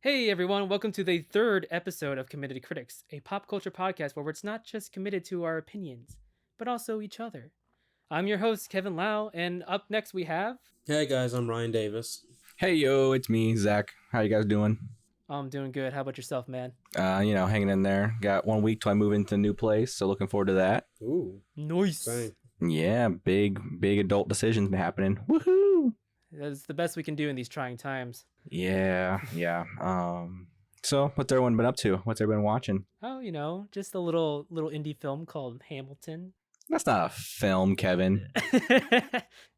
Hey everyone, welcome to the third episode of Committed Critics, a pop culture podcast where it's not just committed to our opinions, but also each other. I'm your host, Kevin Lau, and up next we have. Hey guys, I'm Ryan Davis. Hey yo, it's me, Zach. How you guys doing? I'm doing good. How about yourself, man? Hanging in there. Got 1 week till I move into a new place, so looking forward to that. Ooh, Nice. same. Yeah, big adult decisions been happening. Woohoo! That's the best we can do in these trying times. Yeah. So what's everyone been up to? What's everyone watching? Oh, just a little indie film called Hamilton. That's not a film, Kevin.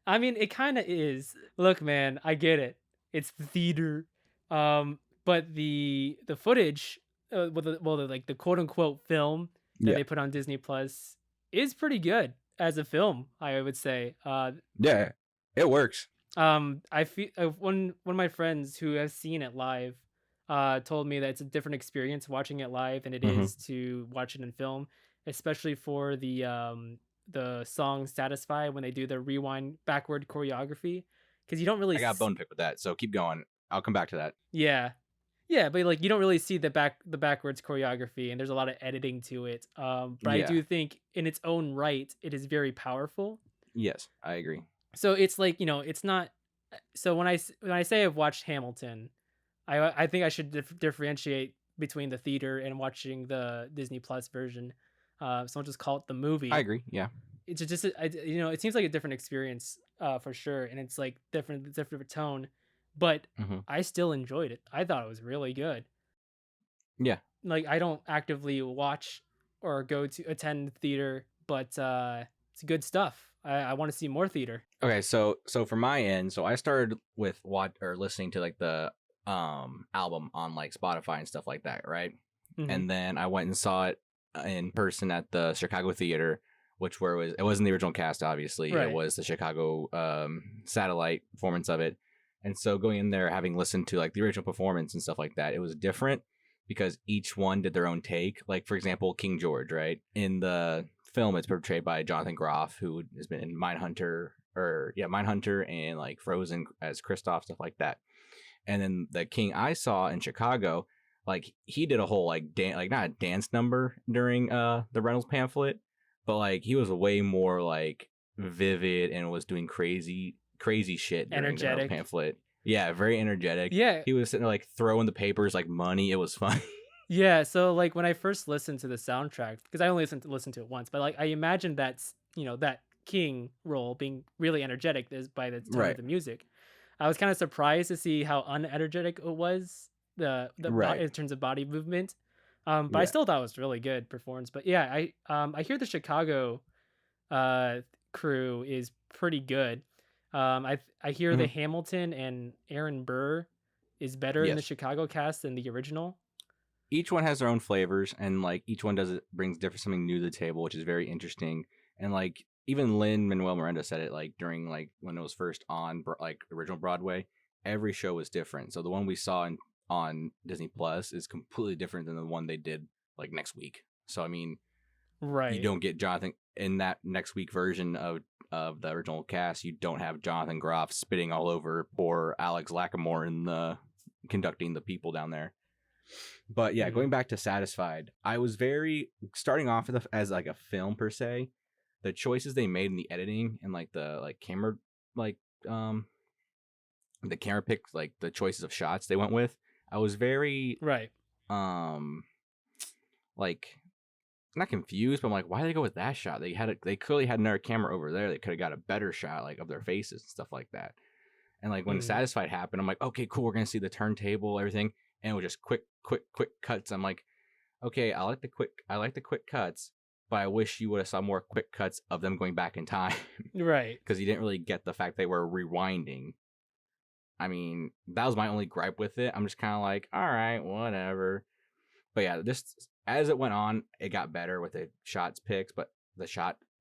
I mean, it kind of is. Look, man, I get it. It's theater. But the footage, the quote unquote film that they put on Disney Plus is pretty good as a film, I would say. Yeah, it works. I feel one of my friends who has seen it live, told me that it's a different experience watching it live than it is to watch it in film, especially for the song "Satisfy" when they do the rewind backward choreography, because you don't really. I got bone pick with that, so keep going. I'll come back to that. Yeah, but like you don't really see the backwards choreography, and there's a lot of editing to it. But I do think in its own right, it is very powerful. Yes, I agree. So it's like, it's not. So when I say I've watched Hamilton, I think I should differentiate between the theater and watching the Disney Plus version. So I'll just call it the movie. I agree. Yeah. It's just it seems like a different experience, for sure, and it's like different tone, but I still enjoyed it. I thought it was really good. Yeah. Like I don't actively watch or go to attend theater, but it's good stuff. I want to see more theater. Okay, so for my end, so I started with listening to like the album on like Spotify and stuff like that, right? And then I went and saw it in person at the Chicago Theater, which it wasn't the original cast, obviously. Right. It was the Chicago satellite performance of it. And so going in there, having listened to like the original performance and stuff like that, it was different because each one did their own take. Like, for example, King George, right? In the film, it's portrayed by Jonathan Groff, who has been in Mindhunter and like Frozen as Kristoff, stuff like that. And then the King I saw in Chicago, like he did a whole like not a dance number during the Reynolds pamphlet, but like he was way more like vivid and was doing crazy shit during the Reynolds pamphlet. Yeah, very energetic. Yeah, he was sitting there like throwing the papers like money. It was fun. Yeah, so like when I first listened to the soundtrack, because I only listened to it once, but like I imagine that's that King role being really energetic is by the tone of the music. I was kind of surprised to see how unenergetic it was in terms of body movement, but I still thought it was really good performance. But yeah, I hear the Chicago crew is pretty good. I hear the Hamilton and Aaron Burr is better in the Chicago cast than the original. Each one has their own flavors, and like each one brings something new to the table, which is very interesting. And like even Lin-Manuel Miranda said it like during like when it was first on like original Broadway, every show was different. So the one we saw on Disney Plus is completely different than the one they did like next week. So I mean, you don't get Jonathan in that next week version of the original cast. You don't have Jonathan Groff spitting all over poor Alex Lacamoire in conducting the people down there. But yeah, going back to Satisfied, I was starting off as like a film per se. The choices they made in the editing and like the like camera like the camera picks, like the choices of shots they went with, I was very like not confused, but I'm like, why did they go with that shot? They clearly had another camera over there. They could have got a better shot like of their faces and stuff like that. And like when Satisfied happened, I'm like, okay, cool, we're gonna see the turntable, everything. And it was just quick cuts. I'm like, okay, I like the quick cuts, but I wish you would have saw more quick cuts of them going back in time. Right. Because you didn't really get the fact they were rewinding. I mean, that was my only gripe with it. I'm just kind of like, all right, whatever. But yeah, just as it went on, it got better with the shot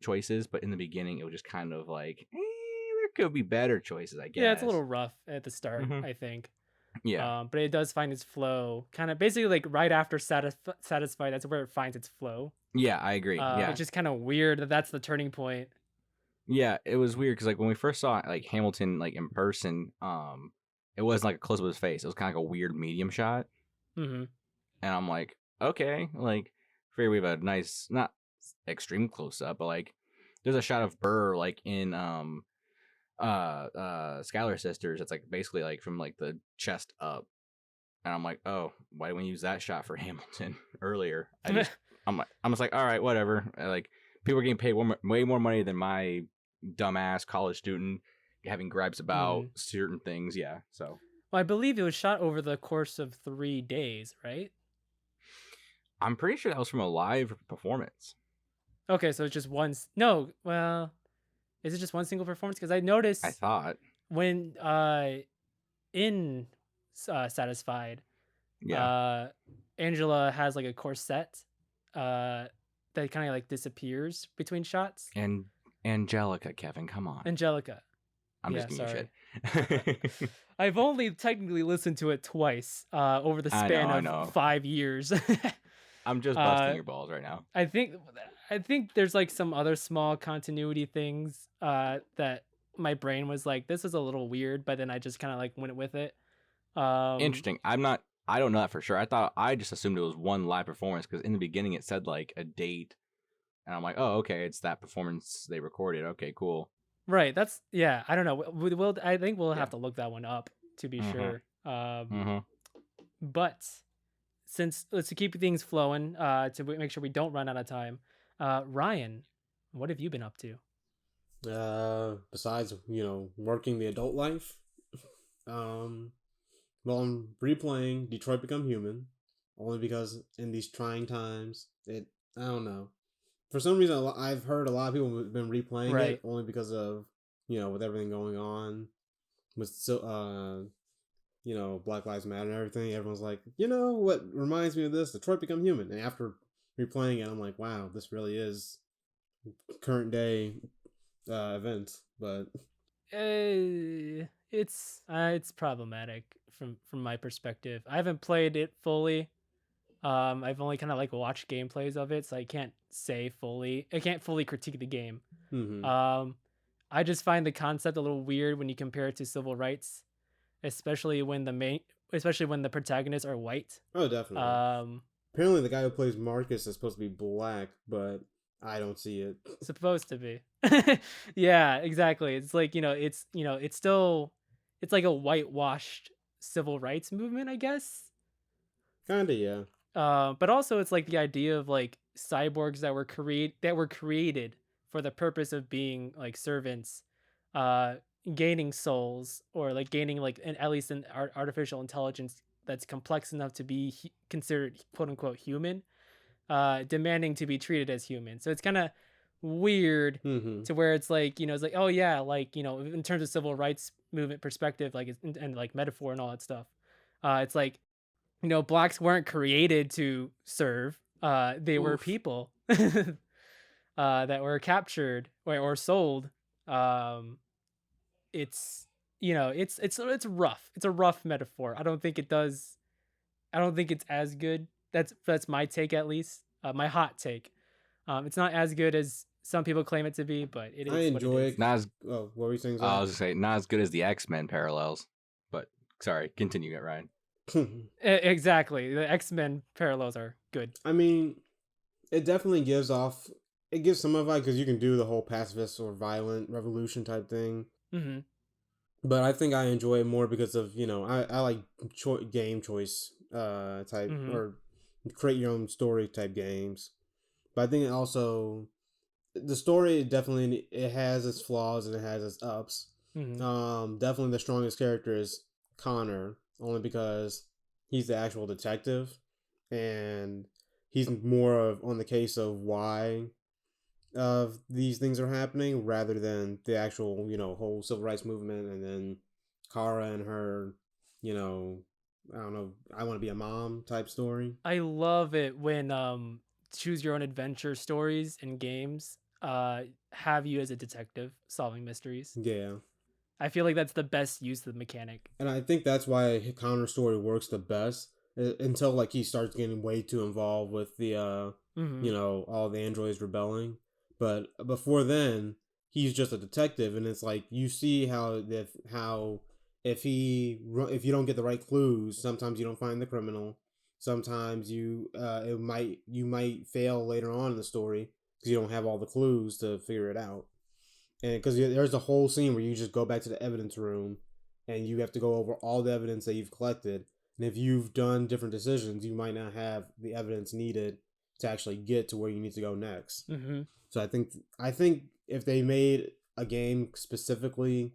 choices. But in the beginning, it was just kind of like, there could be better choices, I guess. Yeah, it's a little rough at the start, I think. Yeah, but it does find its flow kind of basically like right after Satisfy. That's where it finds its flow. Yeah, I agree. Yeah, it's just kind of weird that's the turning point. Yeah, it was weird because like when we first saw like Hamilton like in person, it wasn't like a close up of his face. It was kind of like a weird medium shot. Mm-hmm. And I'm like, okay, like, figure we have a nice, not extreme close up, but like, there's a shot of Burr like in Skylar Sisters. It's like basically like from like the chest up, and I'm like, oh, why didn't we use that shot for Hamilton earlier? I'm just like, all right, whatever. Like, people are getting paid way more money than my dumbass college student having gripes about certain things. Yeah, so Well, I believe it was shot over the course of 3 days, right? I'm pretty sure that was from a live performance. Okay, so it's just one. No, well, is it just one single performance? Because I noticed I thought, when in Satisfied, yeah, Angela has like a corset that kind of like disappears between shots. and Angelica, Kevin, come on. Angelica. I'm Yeah, just giving sorry. you shit. I've only technically listened to it twice over the span I of know. 5 years. I'm just busting your balls right now. I think there's like some other small continuity things that my brain was like, this is a little weird, but then I just kind of like went with it. Interesting. I don't know that for sure. I just assumed it was one live performance because in the beginning it said like a date, and I'm like, oh, okay, it's that performance they recorded. Okay, cool. Right. That's yeah. I don't know. I think we'll Yeah. have to look that one up to be sure. Mm-hmm. But since let's keep things flowing to make sure we don't run out of time. Ryan, what have you been up to? Besides, working the adult life, well, I'm replaying Detroit Become Human, only because in these trying times, I don't know. For some reason, I've heard a lot of people have been replaying Right. it, only because of, with everything going on, with, Black Lives Matter and everything. Everyone's like, what reminds me of this? Detroit Become Human. And after replaying it, I'm like, wow, this really is current day events. But It's problematic from my perspective. I haven't played it fully. I've only kind of like watched gameplays of it, so I can't say fully. I can't fully critique the game. mm-hmm. I just find the concept a little weird when you compare it to civil rights, especially when the protagonists are white. Oh, definitely. Apparently, the guy who plays Marcus is supposed to be black, but I don't see it. Supposed to be. Yeah, exactly. It's like, it's like a whitewashed civil rights movement, I guess. Kinda, yeah. But also it's like the idea of like cyborgs that were created for the purpose of being like servants, gaining souls or like gaining like at least an artificial intelligence that's complex enough to be considered quote unquote human, demanding to be treated as human. So it's kind of weird Mm-hmm. to where it's like, it's like, oh yeah, like, in terms of civil rights movement perspective, like and like metaphor and all that stuff. It's like, blacks weren't created to serve. They were people that were captured or sold. It's it's rough. It's a rough metaphor. I don't think it's as good. That's my take at least. My hot take. It's not as good as some people claim it to be, but it is. I enjoy what it is. it. Not as, what were you saying? I was gonna say not as good as the X-Men parallels, but sorry, continue it, Ryan. Exactly. The X-Men parallels are good. I mean, it definitely gives some of it because you can do the whole pacifist or violent revolution type thing. Mm-hmm. But I think I enjoy it more because of I like game choice type or create your own story type games. But I think it also the story definitely it has its flaws and it has its ups. Mm-hmm. Definitely the strongest character is Connor, only because he's the actual detective and he's more on the case of why of these things are happening rather than the actual whole civil rights movement. And then Kara and her I don't know, I want to be a mom type story. I love it when choose your own adventure stories in games have you as a detective solving mysteries. Yeah, I feel like that's the best use of the mechanic. and I think that's why Connor's story works the best until like he starts getting way too involved with the all the androids rebelling. But before then, he's just a detective, and it's like you see how if you don't get the right clues, sometimes you don't find the criminal, sometimes you might fail later on in the story because you don't have all the clues to figure it out. And because there's a whole scene where you just go back to the evidence room and you have to go over all the evidence that you've collected. And if you've done different decisions, you might not have the evidence needed to actually get to where you need to go next. Mm-hmm. So I think if they made a game specifically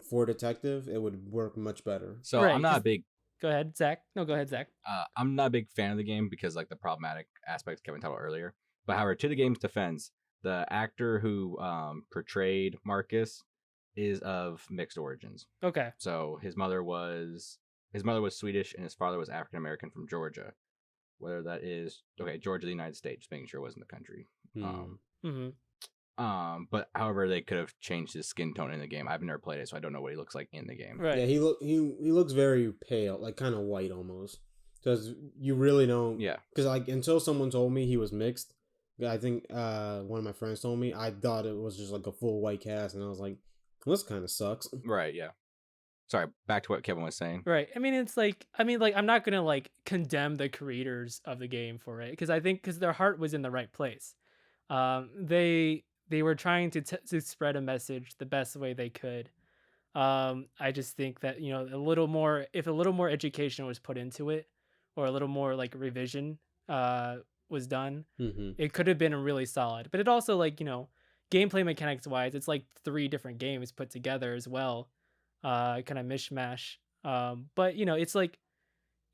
for detective, it would work much better. So Right, I'm not a 'cause- big. Go ahead, Zach. No, go ahead, Zach. I'm not a big fan of the game because like the problematic aspects Kevin talked about earlier. But however, to the game's defense, the actor who portrayed Marcus is of mixed origins. Okay. So his mother was Swedish and his father was African American from Georgia. Whether that is Georgia, the United States, just making sure it wasn't the country. Mm-hmm. But however, they could have changed his skin tone in the game. I've never played it, so I don't know what he looks like in the game. Right. Yeah, he looks very pale, like kind of white almost. Because you really don't. Yeah. Because like until someone told me he was mixed, I think one of my friends told me, I thought it was just like a full white cast, and I was like, well, this kind of sucks. Right. Yeah. Sorry. Back to what Kevin was saying. Right. I mean, it's like, I'm not gonna like condemn the creators of the game for it, because their heart was in the right place. They were trying to spread a message the best way they could. I just think that, you know, if a little more education was put into it, or a little more like revision was done, it could have been really solid. But it also, like, you know, gameplay mechanics wise, it's like 3 different games put together as well, kind of mishmash. But you know, it's like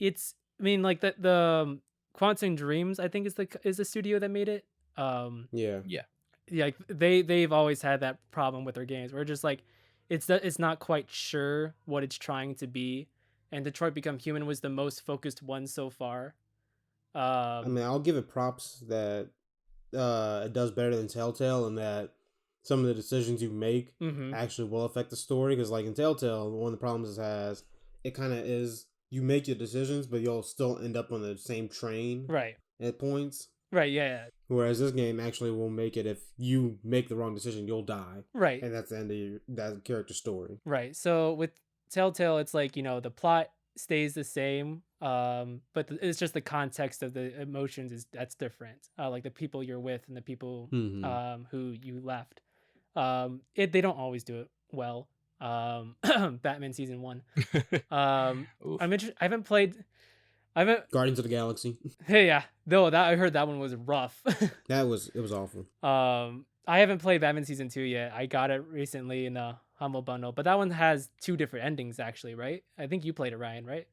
I mean, like the Quantum Dreams, I think is the studio that made it. Yeah. Yeah, like they've always had that problem with their games where just like it's not quite sure what it's trying to be, and Detroit Become Human was the most focused one so far. I mean, I'll give it props that it does better than Telltale, and that some of the decisions you make actually will affect the story. Because like in Telltale, one of the problems it has, it kind of is you make your decisions, but you'll still end up on the same train, right, at points. Right, yeah. Whereas this game actually will make it, if you make the wrong decision, you'll die. Right. And that's the end of that character's story. Right. So with Telltale, it's like, you know, the plot stays the same, but it's just the context of the emotions that's different. Like the people you're with and the people who you left. They don't always do it well. Batman season 1. I'm interested. I haven't Guardians of the Galaxy. Hey, yeah. Though I heard that one was rough. It was awful. I haven't played Batman season 2 yet. I got it recently in a Humble Bundle, but that one has 2 different endings actually, right? I think you played it, Ryan, right?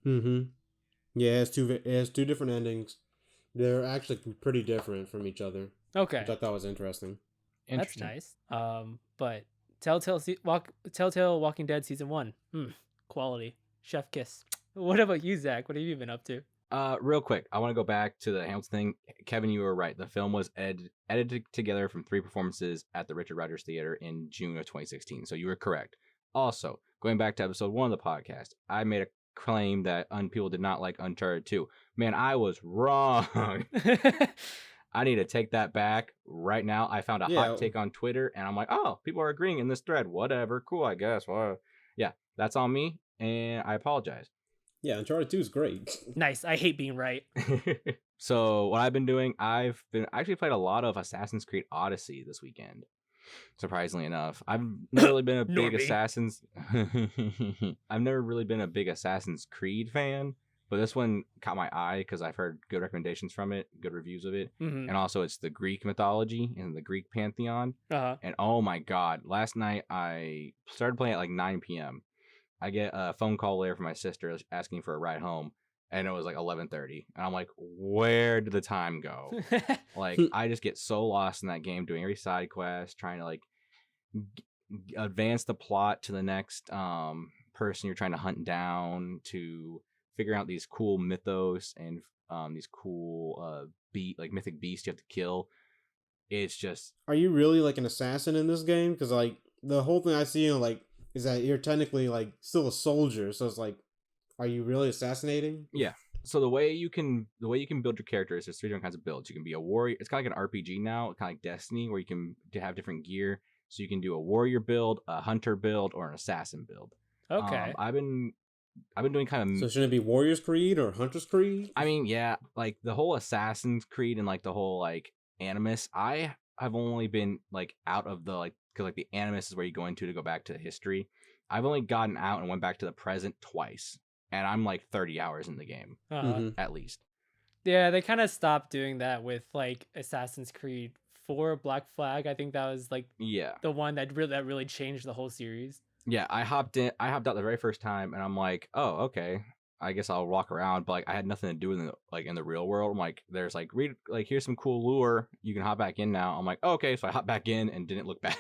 Yeah, it has 2 different endings. They're actually pretty different from each other. Okay. Which I thought was interesting. That's nice. But Telltale Walking Dead season 1. Quality. Chef kiss. What about you, Zach? What have you been up to? Real quick, I want to go back to the Hamilton thing. Kevin, you were right. The film was edited together from 3 performances at the Richard Rodgers Theater in June of 2016. So you were correct. Also, going back to episode 1 of the podcast, I made a claim that people did not like Uncharted 2. Man, I was wrong. I need to take that back right now. I found a hot take on Twitter, and I'm like, oh, people are agreeing in this thread. Whatever. Cool, I guess. Well, yeah, that's on me, and I apologize. Yeah, Uncharted 2 is great. Nice. I hate being right. So what I've been doing, I've actually played a lot of Assassin's Creed Odyssey this weekend. Surprisingly enough, I've never really been a big I've never really been a big Assassin's Creed fan, but this one caught my eye because I've heard good recommendations from it, good reviews of it, and also it's the Greek mythology and the Greek pantheon. And oh my god, last night I started playing at like 9 p.m. I get a phone call later from my sister asking for a ride home, and it was like 11:30, and I'm like, where did the time go? Like, I just get so lost in that game, doing every side quest, trying to like advance the plot to the next person you're trying to hunt down, to figure out these cool mythos and these cool mythic beasts you have to kill. It's just, are you really like an assassin in this game? Because like the whole thing I see, like, is that you're technically like still a soldier, so it's like, are you really assassinating? Yeah. So the way you can build your character is there's 3 different kinds of builds. You can be a warrior. It's kind of like an RPG now, kind of like Destiny, where you can have different gear. So you can do a warrior build, a hunter build, or an assassin build. Okay. I've been I've been doing kind So of. shouldn't it be Warriors Creed or Hunters Creed? I mean, yeah, like the whole Assassin's Creed and like the whole like Animus. I have only been like out of the like because like the Animus is where you go into to go back to history. I've only gotten out and went back to the present twice, and I'm like 30 hours in the game Uh-huh. at least. Yeah, they kind of stopped doing that with like Assassin's Creed 4 Black Flag. I think that was like Yeah. the one that really changed the whole series. Yeah, I hopped out the very first time, and I'm like, oh, okay, I guess I'll walk around. But like, I had nothing to do in the real world. I'm like, there's like here's some cool lure. You can hop back in now. I'm like, oh, okay, so I hopped back in and didn't look back.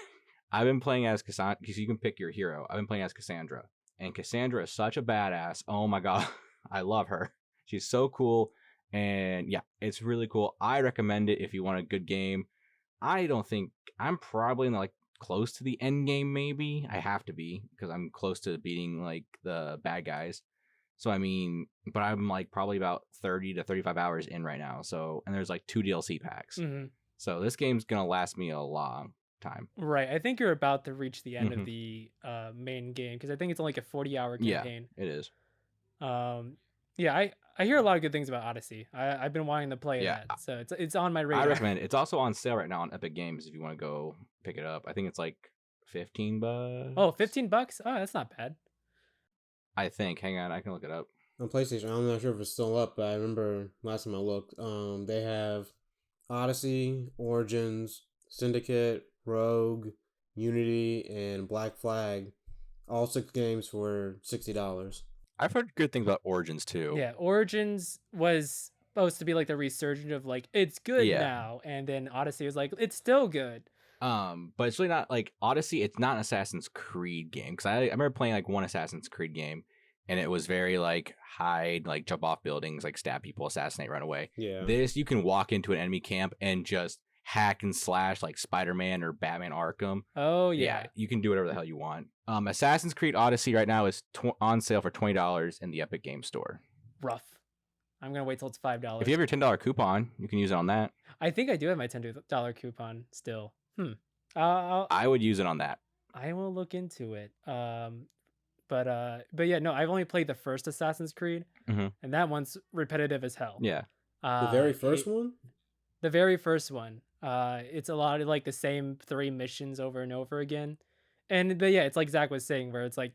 I've been playing as Cassandra because you can pick your hero. I've been playing as Cassandra, and Cassandra is such a badass. Oh my god, I love her. She's so cool, and yeah, it's really cool. I recommend it if you want a good game. I don't think I'm probably in like close to the end game. Maybe I have to be because I'm close to beating like the bad guys. So I mean, but I'm like probably about 30 to 35 hours in right now. So and there's like 2 DLC packs. Mm-hmm. So this game's gonna last me a long time. Right. I think you're about to reach the end Mhm. of the main game because I think it's only like a 40-hour Yeah, campaign. it is. Yeah, I hear a lot of good things about Odyssey. I've been wanting to play Yeah. that, so it's on my radar. I recommend it. It's also on sale right now on Epic Games if you want to go pick it up. I think it's like $15. Oh, $15? Oh, that's not bad. I think. Hang on, I can look it up. On PlayStation, I'm not sure if it's still up, but I remember last time I looked, they have Odyssey, Origins, Syndicate, Rogue, Unity, and Black Flag. All 6 games for $60. I've heard good things about Origins too. Yeah, Origins was supposed to be like the resurgent of like it's good Yeah. now, and then Odyssey was like it's still good. But it's really not like Odyssey. It's not an Assassin's Creed game because I remember playing like one Assassin's Creed game, and it was very like hide, like jump off buildings, like stab people, assassinate, run away. Yeah. This you can walk into an enemy camp and just hack and slash like Spider-Man or Batman Arkham. Oh yeah. You can do whatever the hell you want. Assassin's Creed Odyssey right now is on sale for $20 in the Epic Game Store. Rough. I'm gonna wait till it's $5. If you have your $10 coupon, you can use it on that. I think I do have my $10 coupon still. I would use it on that. I will look into it. But yeah, no, I've only played the first Assassin's Creed, Mhm. and that one's repetitive as hell. Yeah. The very first one? The very first one. It's a lot of like the same 3 missions over and over again, but yeah, it's like Zach was saying, where it's like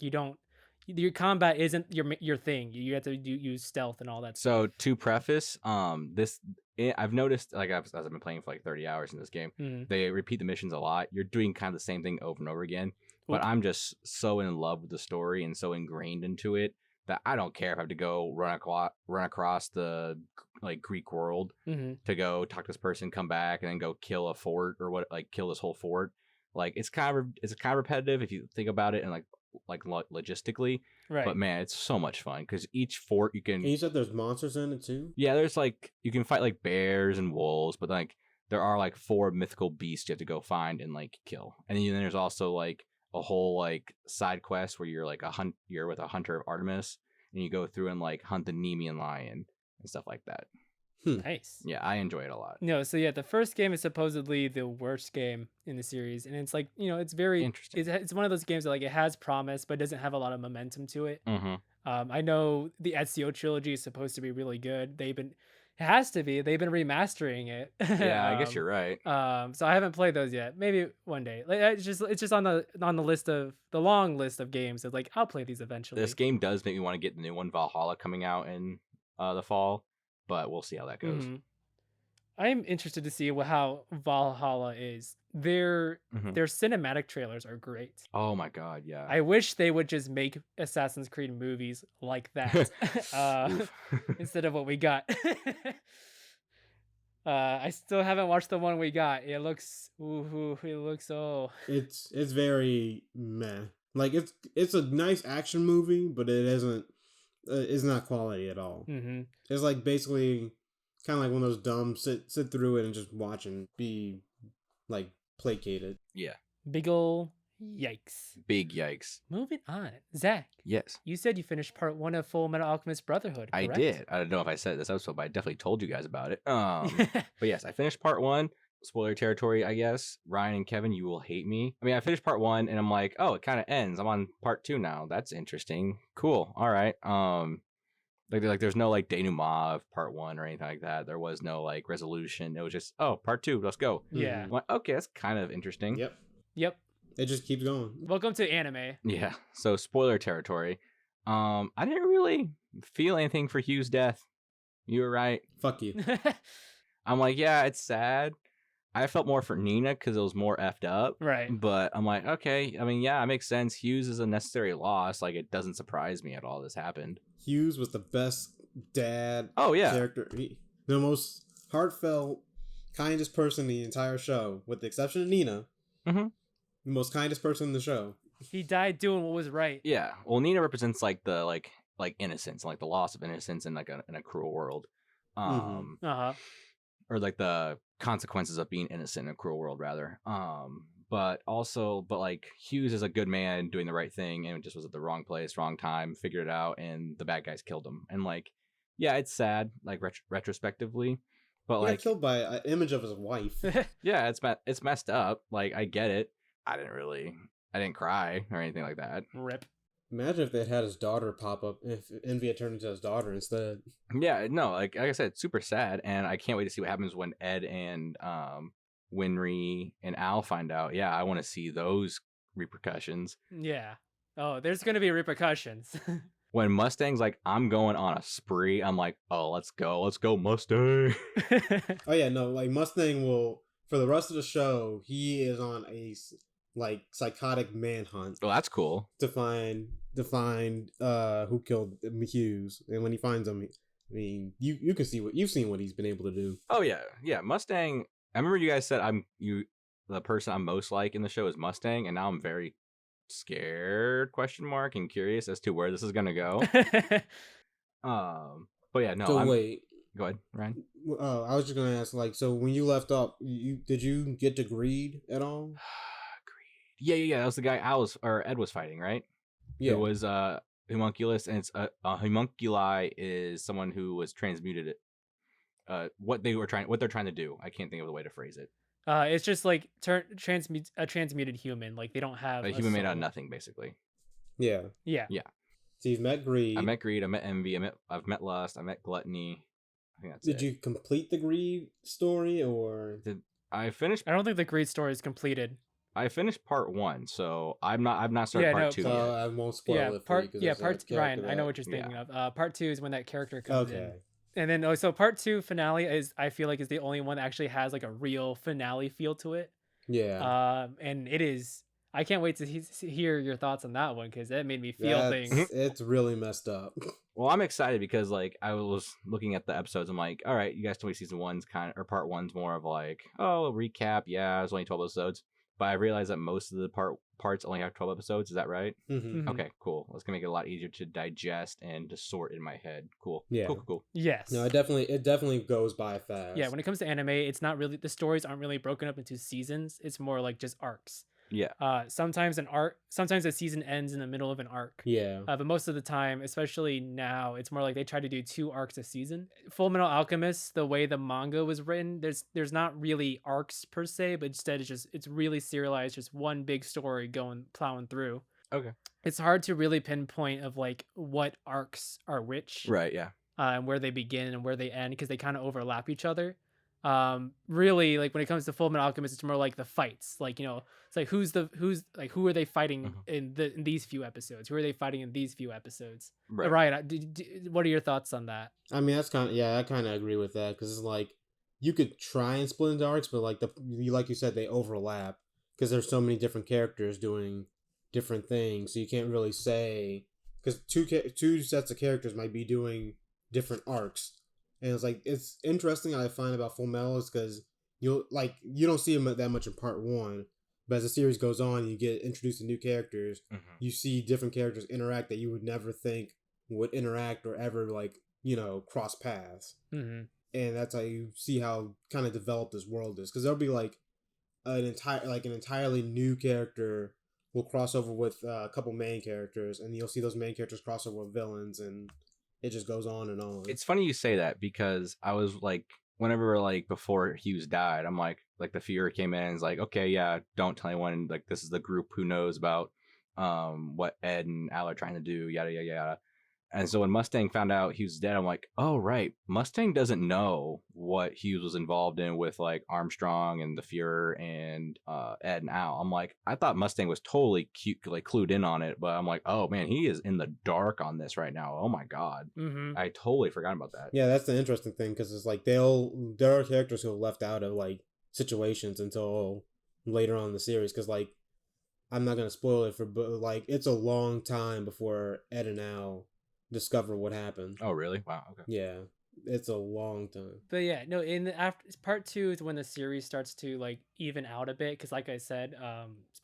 your combat isn't your thing. You have to use stealth and all that. So to preface, I've noticed like as I've been playing for like 30 hours in this game, they repeat the missions a lot. You're doing kind of the same thing over and over again. But I'm just so in love with the story and so ingrained into it that I don't care if I have to go run across the like Greek world to go talk to this person, come back, and then go kill a fort or kill this whole fort. Like it's kind of repetitive if you think about it and like logistically. Right. But man, it's so much fun because each fort you can. And you said there's monsters in it too? Yeah, there's like you can fight like bears and wolves, but like there are like 4 mythical beasts you have to go find and like kill. And then there's also like a whole like side quest where you're like you're with a hunter of Artemis and you go through and like hunt the Nemean lion and stuff like that. Nice. Yeah, I enjoy it a lot. No, so yeah, the first game is supposedly the worst game in the series, and it's like it's very interesting. It's one of those games that like it has promise but doesn't have a lot of momentum to it. Mm-hmm. I know the Ezio trilogy is supposed to be really good. It has to be. They've been remastering it. Yeah, I guess you're right. So I haven't played those yet. Maybe one day. Like it's just on the list of the long list of games that like I'll play these eventually. This game does make me want to get the new one, Valhalla, coming out in the fall, but we'll see how that goes. I'm interested to see how Valhalla is. Their cinematic trailers are great. Oh my god, yeah. I wish they would just make Assassin's Creed movies like that instead of what we got. I still haven't watched the one we got. It looks It's very meh. Like it's a nice action movie, but it isn't. It's not quality at all. It's like basically kind of like one of those dumb sit through it and just watch and be like placated. Yeah. Big ol' yikes. Big yikes. Moving on. Zach. Yes. You said you finished part 1 of Full Metal Alchemist Brotherhood, correct? I did. I don't know if I said this episode, but I definitely told you guys about it. But yes, I finished part 1. spoiler territory, I guess. Ryan and Kevin, you will hate me. I mean, I finished part 1 and I'm like, oh, it kind of ends. I'm on part 2 now. That's interesting. Cool. All right. Like there's no like denouement of part 1 or anything like that. There was no like resolution. It was just, oh, part 2, let's go. Yeah. I'm like, okay, that's kind of interesting. Yep. It just keeps going. Welcome to anime. Yeah. So spoiler territory. I didn't really feel anything for Hugh's death. You were right. Fuck you. I'm like, yeah, it's sad. I felt more for Nina because it was more effed up. Right. But I'm like, okay. I mean, yeah, it makes sense. Hughes is a necessary loss. Like, it doesn't surprise me at all this happened. Hughes was the best dad character. The most heartfelt, kindest person in the entire show, with the exception of Nina. Mm-hmm. The most kindest person in the show. He died doing what was right. Yeah. Well, Nina represents like the like innocence, like the loss of innocence in like in a cruel world. Or like the consequences of being innocent in a cruel world, rather. But like Hughes is a good man doing the right thing, and it just was at the wrong place, wrong time, figured it out, and the bad guys killed him. And like, yeah, it's sad, like retrospectively, but like killed by an image of his wife. Yeah, it's messed up. Like, I get it. I didn't cry or anything like that. Rip. Imagine if they had his daughter pop up, if Envy had turned into his daughter instead. Yeah, no, like I said, it's super sad, and I can't wait to see what happens when Ed and Winry and Al find out. Yeah, I want to see those repercussions. Yeah. Oh, there's going to be repercussions. When Mustang's like, I'm going on a spree, I'm like, oh, let's go Mustang. Oh yeah, no, like Mustang will, for the rest of the show, he is on a like psychotic manhunt. Oh, that's cool. To find who killed Hughes, and when he finds him, I mean, you can see you've seen what he's been able to do. Oh yeah, Mustang. I remember you guys said the person I'm most like in the show is Mustang, and now I'm very scared ? And curious as to where this is gonna go. But yeah, no. So wait, go ahead, Ryan. I was just gonna ask, like, so when you left off, did you get to Greed at all? Yeah. That was the guy Ed was fighting, right? Yeah. It was homunculus, and it's homunculi is someone who was transmuted. What they're trying to do. I can't think of the way to phrase it. It's just like a transmuted human. Like, they don't have a human made out of nothing, basically. Yeah. So you've met Greed. I met Greed. I met Envy. I've met Lust. I met Gluttony. I think that's it. Did you complete the Greed story, or I finished? I don't think the Greed story is completed. I finished part 1, so I've not started part 2 yet. I won't spoil it for you. Ryan, I know what you're thinking of. Part 2 is when that character comes in. And then, so part 2 finale I feel like is the only one that actually has like a real finale feel to it. Yeah. And it is. I can't wait to hear your thoughts on that one, because that made me feel things. It's really messed up. Well, I'm excited because like I was looking at the episodes. I'm like, all right, you guys told me season 1's or part 1's more of like, oh, recap. Yeah, it was only 12 episodes. But I realized that most of the parts only have 12 episodes. Is that right? Mm-hmm. Okay, cool. That's going to make it a lot easier to digest and to sort in my head. Cool. Yeah. Cool. Yes. No, it definitely goes by fast. Yeah, when it comes to anime, it's not really, the stories aren't really broken up into seasons. It's more like just arcs. Yeah. Sometimes a season ends in the middle of an arc. Yeah. But most of the time, especially now, it's more like they try to do 2 arcs a season. Fullmetal Alchemist, the way the manga was written, there's not really arcs per se, but instead it's really serialized, just one big story plowing through. Okay. It's hard to really pinpoint of like what arcs are which. Right. Yeah. And where they begin and where they end, because they kind of overlap each other. Really, like when it comes to Fullmetal Alchemist, it's more like the fights. Like, it's like who are they fighting in these few episodes? Who are they fighting in these few episodes? Right. Ryan, what are your thoughts on that? I mean, I kind of agree with that, because it's like you could try and split into arcs, but like like you said, they overlap because there's so many different characters doing different things, so you can't really say, because two sets of characters might be doing different arcs. And it's like, it's interesting I find about Fullmetal is because you don't see them that much in part 1, but as the series goes on, you get introduced to new characters. Mm-hmm. You see different characters interact that you would never think would interact or ever cross paths. Mm-hmm. And that's how you see how kind of developed this world is, because there'll be like an entirely new character will cross over with a couple main characters, and you'll see those main characters cross over with villains, and it just goes on and on. It's funny you say that, because I was like, whenever like before Hughes died, I'm like, like the Fuhrer came in and is like, okay, yeah, don't tell anyone. Like this is the group who knows about what Ed and Al are trying to do. Yada yada yada. And so when Mustang found out he was dead, I'm like, oh, right. Mustang doesn't know what Hughes was involved in with like Armstrong and the Fuhrer and Ed and Al. I'm like, I thought Mustang was totally clued in on it. But I'm like, oh, man, he is in the dark on this right now. Oh, my God. Mm-hmm. I totally forgot about that. Yeah, that's the interesting thing because it's like there are characters who are left out of like situations until later on in the series because like I'm not going to spoil it but like it's a long time before Ed and Al discover what happened. Oh, really? Wow. Okay. Yeah, it's a long time. But yeah, no. After part 2 is when the series starts to like even out a bit because, like I said,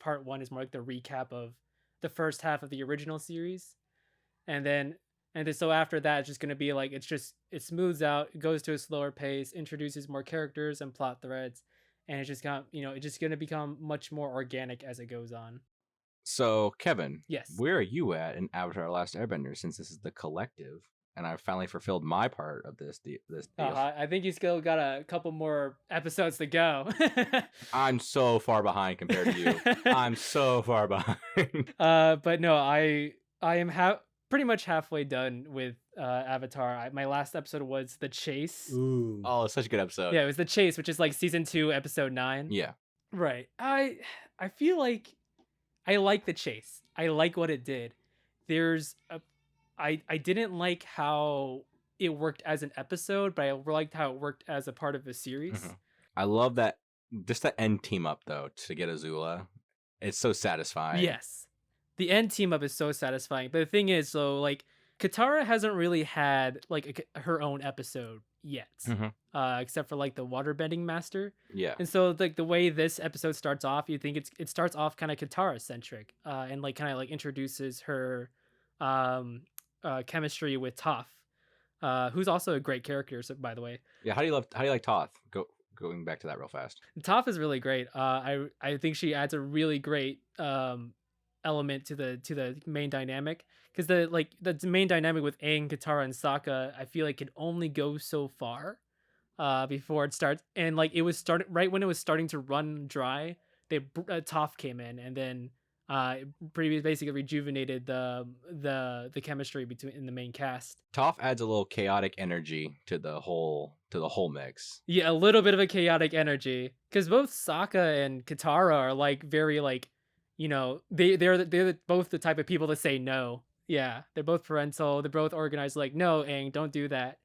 part 1 is more like the recap of the first half of the original series, and then so after that, it's just gonna be like it smooths out, it goes to a slower pace, introduces more characters and plot threads, and it's just gonna become much more organic as it goes on. So, Kevin, yes, where are you at in Avatar: Last Airbender? Since this is the collective, and I've finally fulfilled my part of this deal. I think you still got a couple more episodes to go. I'm so far behind compared to you. I'm so far behind. But no, I am pretty much halfway done with Avatar. My last episode was The Chase. Ooh. Oh, it's such a good episode. Yeah, it was The Chase, which is like season 2, episode 9. Yeah. Right. I feel like I like The Chase. I like what it did. I didn't like how it worked as an episode, but I liked how it worked as a part of the series. Mm-hmm. I love that. Just the end team up though to get Azula. It's so satisfying. Yes. The end team up is so satisfying. But the thing is, so like Katara hasn't really had like her own episode yet, except for like the waterbending master. Yeah. And so like the way this episode starts off, you think it starts off kind of Katara centric, and like kind of like introduces her chemistry with Toph, who's also a great character, so, by the way. Yeah. How do you like Toth? Going back to that real fast. Toph is really great. I think she adds a really great element to the main dynamic, because the main dynamic with Aang, Katara, and Sokka, I feel like can only go so far before it starts. And like it was right when it was starting to run dry, Toph came in and then basically rejuvenated the chemistry in the main cast. Toph adds a little chaotic energy to the whole mix. Yeah, a little bit of a chaotic energy, because both Sokka and Katara are like very like, you know, they're both the type of people to say no. Yeah, they're both parental. They're both organized. Like, no, Aang, don't do that.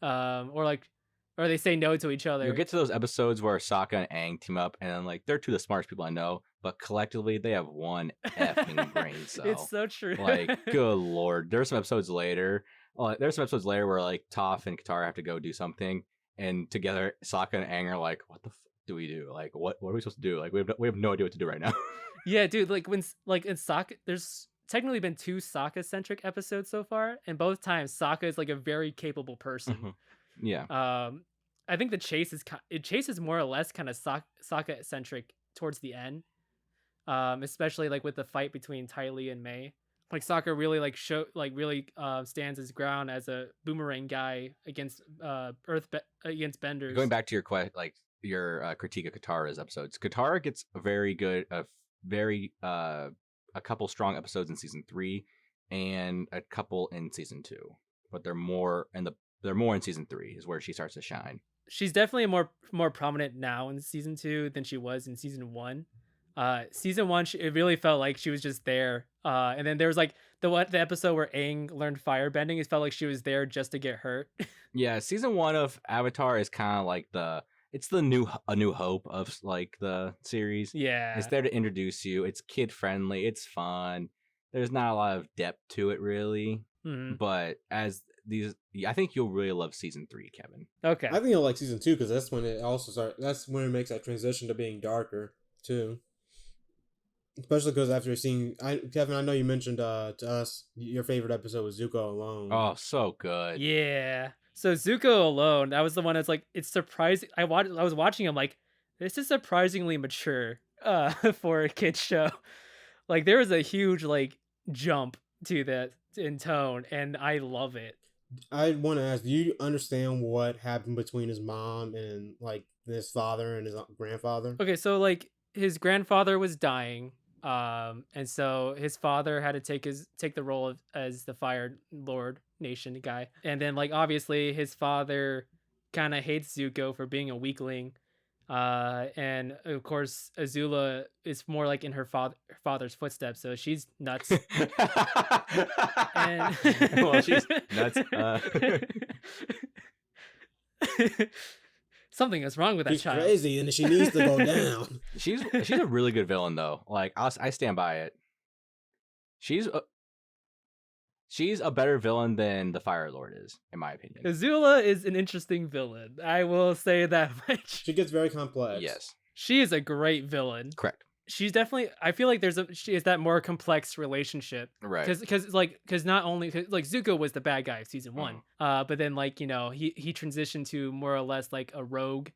Or they say no to each other. You'll get to those episodes where Sokka and Aang team up, and I'm like, they're two of the smartest people I know, but collectively they have one effing brain cell. It's so true. Like, good lord. There's some episodes later where like Toph and Katara have to go do something, and together Sokka and Aang are like, what the do we do? Like, what are we supposed to do? Like, we have no idea what to do right now. Yeah, dude. Like in Sokka, there's technically been 2 Sokka centric episodes so far, and both times Sokka is like a very capable person. Yeah. I think the Chase is more or less kind of Sokka centric towards the end, especially like with the fight between Ty Lee and May. Like Sokka really stands his ground as a boomerang guy against against Benders. Going back to your critique of Katara's episodes, Katara gets a couple strong episodes in season 3 and a couple in season 2, but they're more in season 3 is where she starts to shine. She's definitely more prominent now in season 2 than she was in season 1. Season 1, it really felt like she was just there. And then there was like the episode where Aang learned firebending. It felt like she was there just to get hurt. Yeah, season 1 of Avatar is kind of like it's a new hope of like the series. Yeah, it's there to introduce you. It's kid friendly. It's fun. There's not a lot of depth to it really, but I think you'll really love season 3, Kevin. Okay, I think you'll like season 2 because that's when it also starts. That's when it makes that transition to being darker too. Especially because after seeing, Kevin, I know you mentioned to us your favorite episode was Zuko Alone. Oh, so good. Yeah. So Zuko Alone, that was the one that's like, it's surprising. I was watching him like, this is surprisingly mature for a kid's show. Like there was a huge like jump to that in tone, and I love it. I want to ask, do you understand what happened between his mom and like his father and his grandfather? Okay, so like his grandfather was dying, and so his father had to take the role of as the Fire Lord Nation guy, and then like obviously his father kind of hates Zuko for being a weakling, and of course Azula is more like in her father's footsteps, so she's nuts. And Well, she's nuts. Something is wrong with that She's child. crazy and she needs to go down. She's a really good villain though. Like I stand by it. She's a better villain than the Fire Lord is, in my opinion. Azula is an interesting villain. I will say that much. She gets very complex. Yes, She is a great villain. correct. She's definitely. I feel like she is that more complex relationship. Right. Because not only like Zuko was the bad guy of season 1, but then like he transitioned to more or less like a rogue,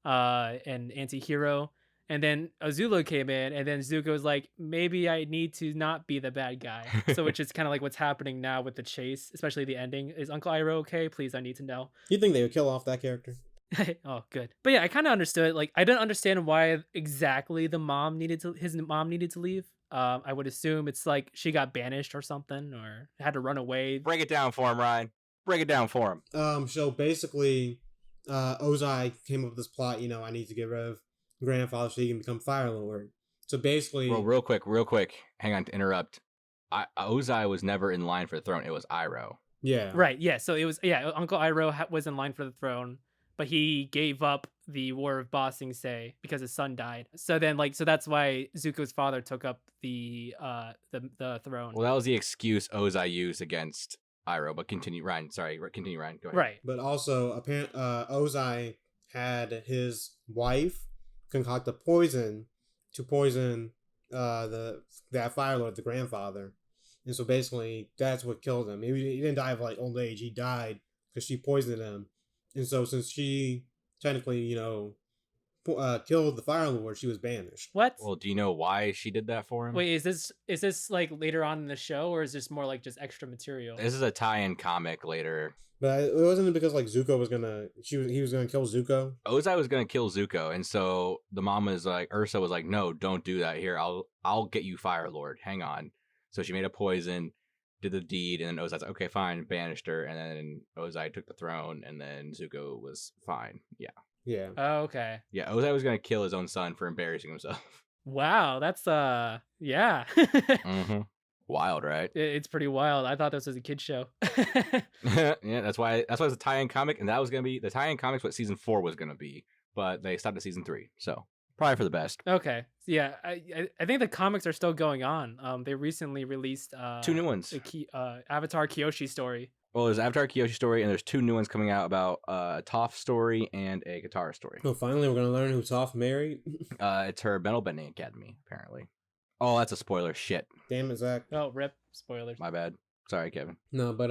and anti-hero. And then Azula came in, and then Zuko was like, maybe I need to not be the bad guy. So which is kind of like what's happening now with the chase, especially the ending. Is Uncle Iroh okay? Please, I need to know. You think they would kill off that character? Oh, good. But yeah, I kind of understood. Like, I didn't understand why exactly his mom needed to leave. I would assume it's like she got banished or something, or had to run away. Break it down for him, Ryan. Break it down for him. So basically, Ozai came up with this plot. I need to get rid of grandfather so he can become Fire Lord. So basically, Well, real quick. Hang on to interrupt. Ozai was never in line for the throne. It was Iroh. yeah, Right. Yeah. So it was. Yeah. Uncle Iroh was in line for the throne, but he gave up the War of Ba Sing Se because his son died. So then, so that's why Zuko's father took up the throne. Well, that was the excuse Ozai used against Iroh. But continue, Ryan. Sorry, continue, Ryan. Go ahead. Right. But also, Ozai had his wife concoct a poison to poison that Fire Lord, the grandfather, and so basically that's what killed him. He didn't die of like old age. He died because she poisoned him, and so since she technically killed the Fire Lord, she was banished. What? Well, do you know why she did that for him? Wait, is this like later on in the show, or is this more like just extra material? This is a tie-in comic later. But it wasn't because like Zuko was he was gonna kill Zuko. Ozai was gonna kill Zuko, and so the mom was like, Ursa was like, no, don't do that. Here, I'll get you Fire Lord. Hang on. So she made a poison, did the deed, and then Ozai's like, okay, fine, banished her, and then Ozai took the throne, and then Zuko was fine. Yeah. Yeah. Oh, okay. Yeah, Ozai was gonna kill his own son for embarrassing himself. Wow, that's yeah. Mm-hmm. Wild, right? It's pretty wild. I thought this was a kid show. Yeah, that's why it's a tie-in comic, and that was gonna be the tie-in comics. What season 4 was gonna be, but they stopped at season 3, so probably for the best. Okay, yeah, I think the comics are still going on. They recently released 2 new ones. the Avatar Kyoshi story. Well, there's Avatar Kyoshi story, and there's 2 new ones coming out about a Toph story and a Katara story. Oh, finally, we're gonna learn who Toph married. It's her Metal Bending Academy, apparently. Oh, that's a spoiler. Shit. Damn it, Zach. Oh, rip. Spoilers. My bad. Sorry, Kevin. No, but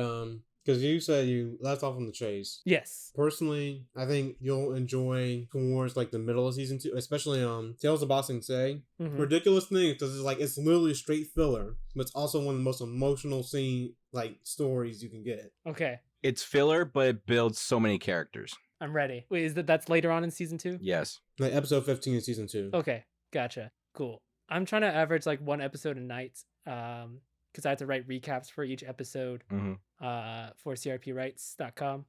because you said you left off on the chase. Yes. Personally, I think you'll enjoy towards like the middle of season 2, especially Tales of Ba Sing Se. Mhm. Ridiculous thing because it's literally straight filler, but it's also one of the most emotional stories you can get. Okay, It's filler, but it builds so many characters. I'm ready. Wait, that's later on in season 2? Yes. Like episode 15 in season 2. Okay, gotcha. Cool. I'm trying to average like 1 episode a night, because I have to write recaps for each episode, Mhm. For crpwrites.com.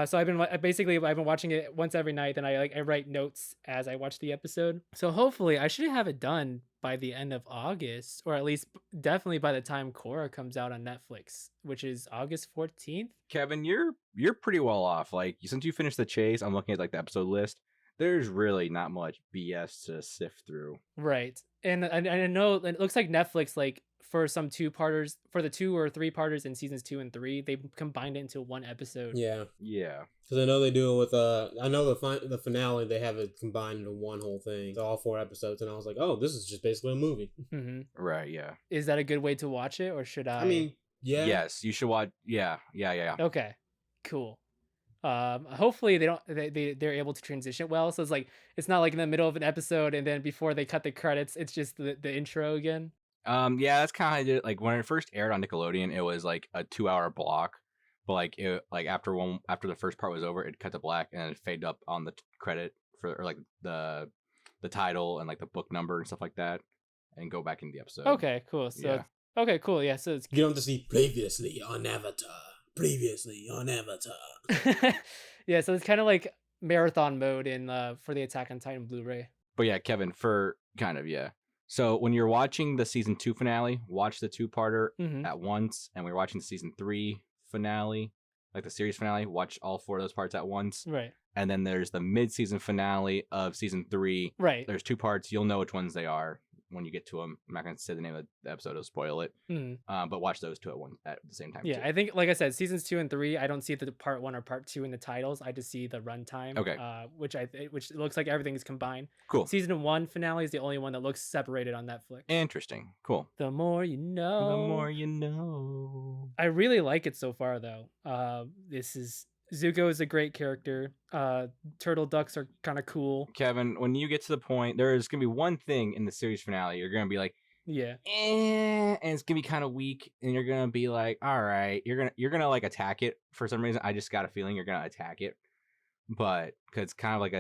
So I've been watching it once every night, and I write notes as I watch the episode. So hopefully I should have it done by the end of August, or at least definitely by the time Korra comes out on Netflix, which is August 14th. Kevin, you're pretty well off. Like, since you finished the chase, I'm looking at like the episode list. There's really not much BS to sift through. Right. And I know it looks like Netflix, like for some 2-parters, for the 2 or 3-parters in seasons 2 and 3, they combined it into 1 episode. Yeah. Yeah. Because I know they do it with I know the finale they have it combined into one whole thing, so all 4 episodes, and I was like, oh, this is just basically a movie. Mm-hmm. Right. Yeah. Is that a good way to watch it, or should I? I mean, yeah. Yes, you should watch. Yeah. Okay, cool. Hopefully they're able to transition well, so it's not like in the middle of an episode and then before they cut the credits it's just the intro again. Yeah, that's kind of like when it first aired on Nickelodeon, it was like a 2-hour block. but like after the first part was over, it cut to black and it faded up on the credit for or like the title and like the book number and stuff like that, and go back into the episode. Okay, cool. So Yeah. okay, cool. Yeah, so it's You don't have to see previously on Avatar. yeah, so it's kind of like marathon mode in for the Attack on Titan Blu-ray. But yeah, Kevin, for kind of, yeah. So when you're watching the season 2 finale, watch the 2-parter Mhm. at once. And when you're watching the season 3 finale, like the series finale, watch all 4 of those parts at once. Right. And then there's the mid-season finale of season 3. Right. There's 2 parts. You'll know which ones they are when you get to them. I'm not going to say the name of the episode to spoil it. Mhm. But watch those 2 at the same time. Yeah, too. I think, like I said, seasons 2 and 3, I don't see the part 1 or part 2 in the titles. I just see the runtime. Okay. Which looks like everything is combined. Cool. Season 1 finale is the only one that looks separated on Netflix. Interesting. Cool. The more you know. The more you know. I really like it so far, though. Zuko is a great character. Turtle ducks are kind of cool. Kevin, when you get to the point, there's going to be one thing in the series finale. You're going to be like, Yeah. and it's gonna be kind of weak, and you're gonna be like, all right, you're gonna like attack it for some reason. I just got a feeling you're gonna attack it, but because it's kind of like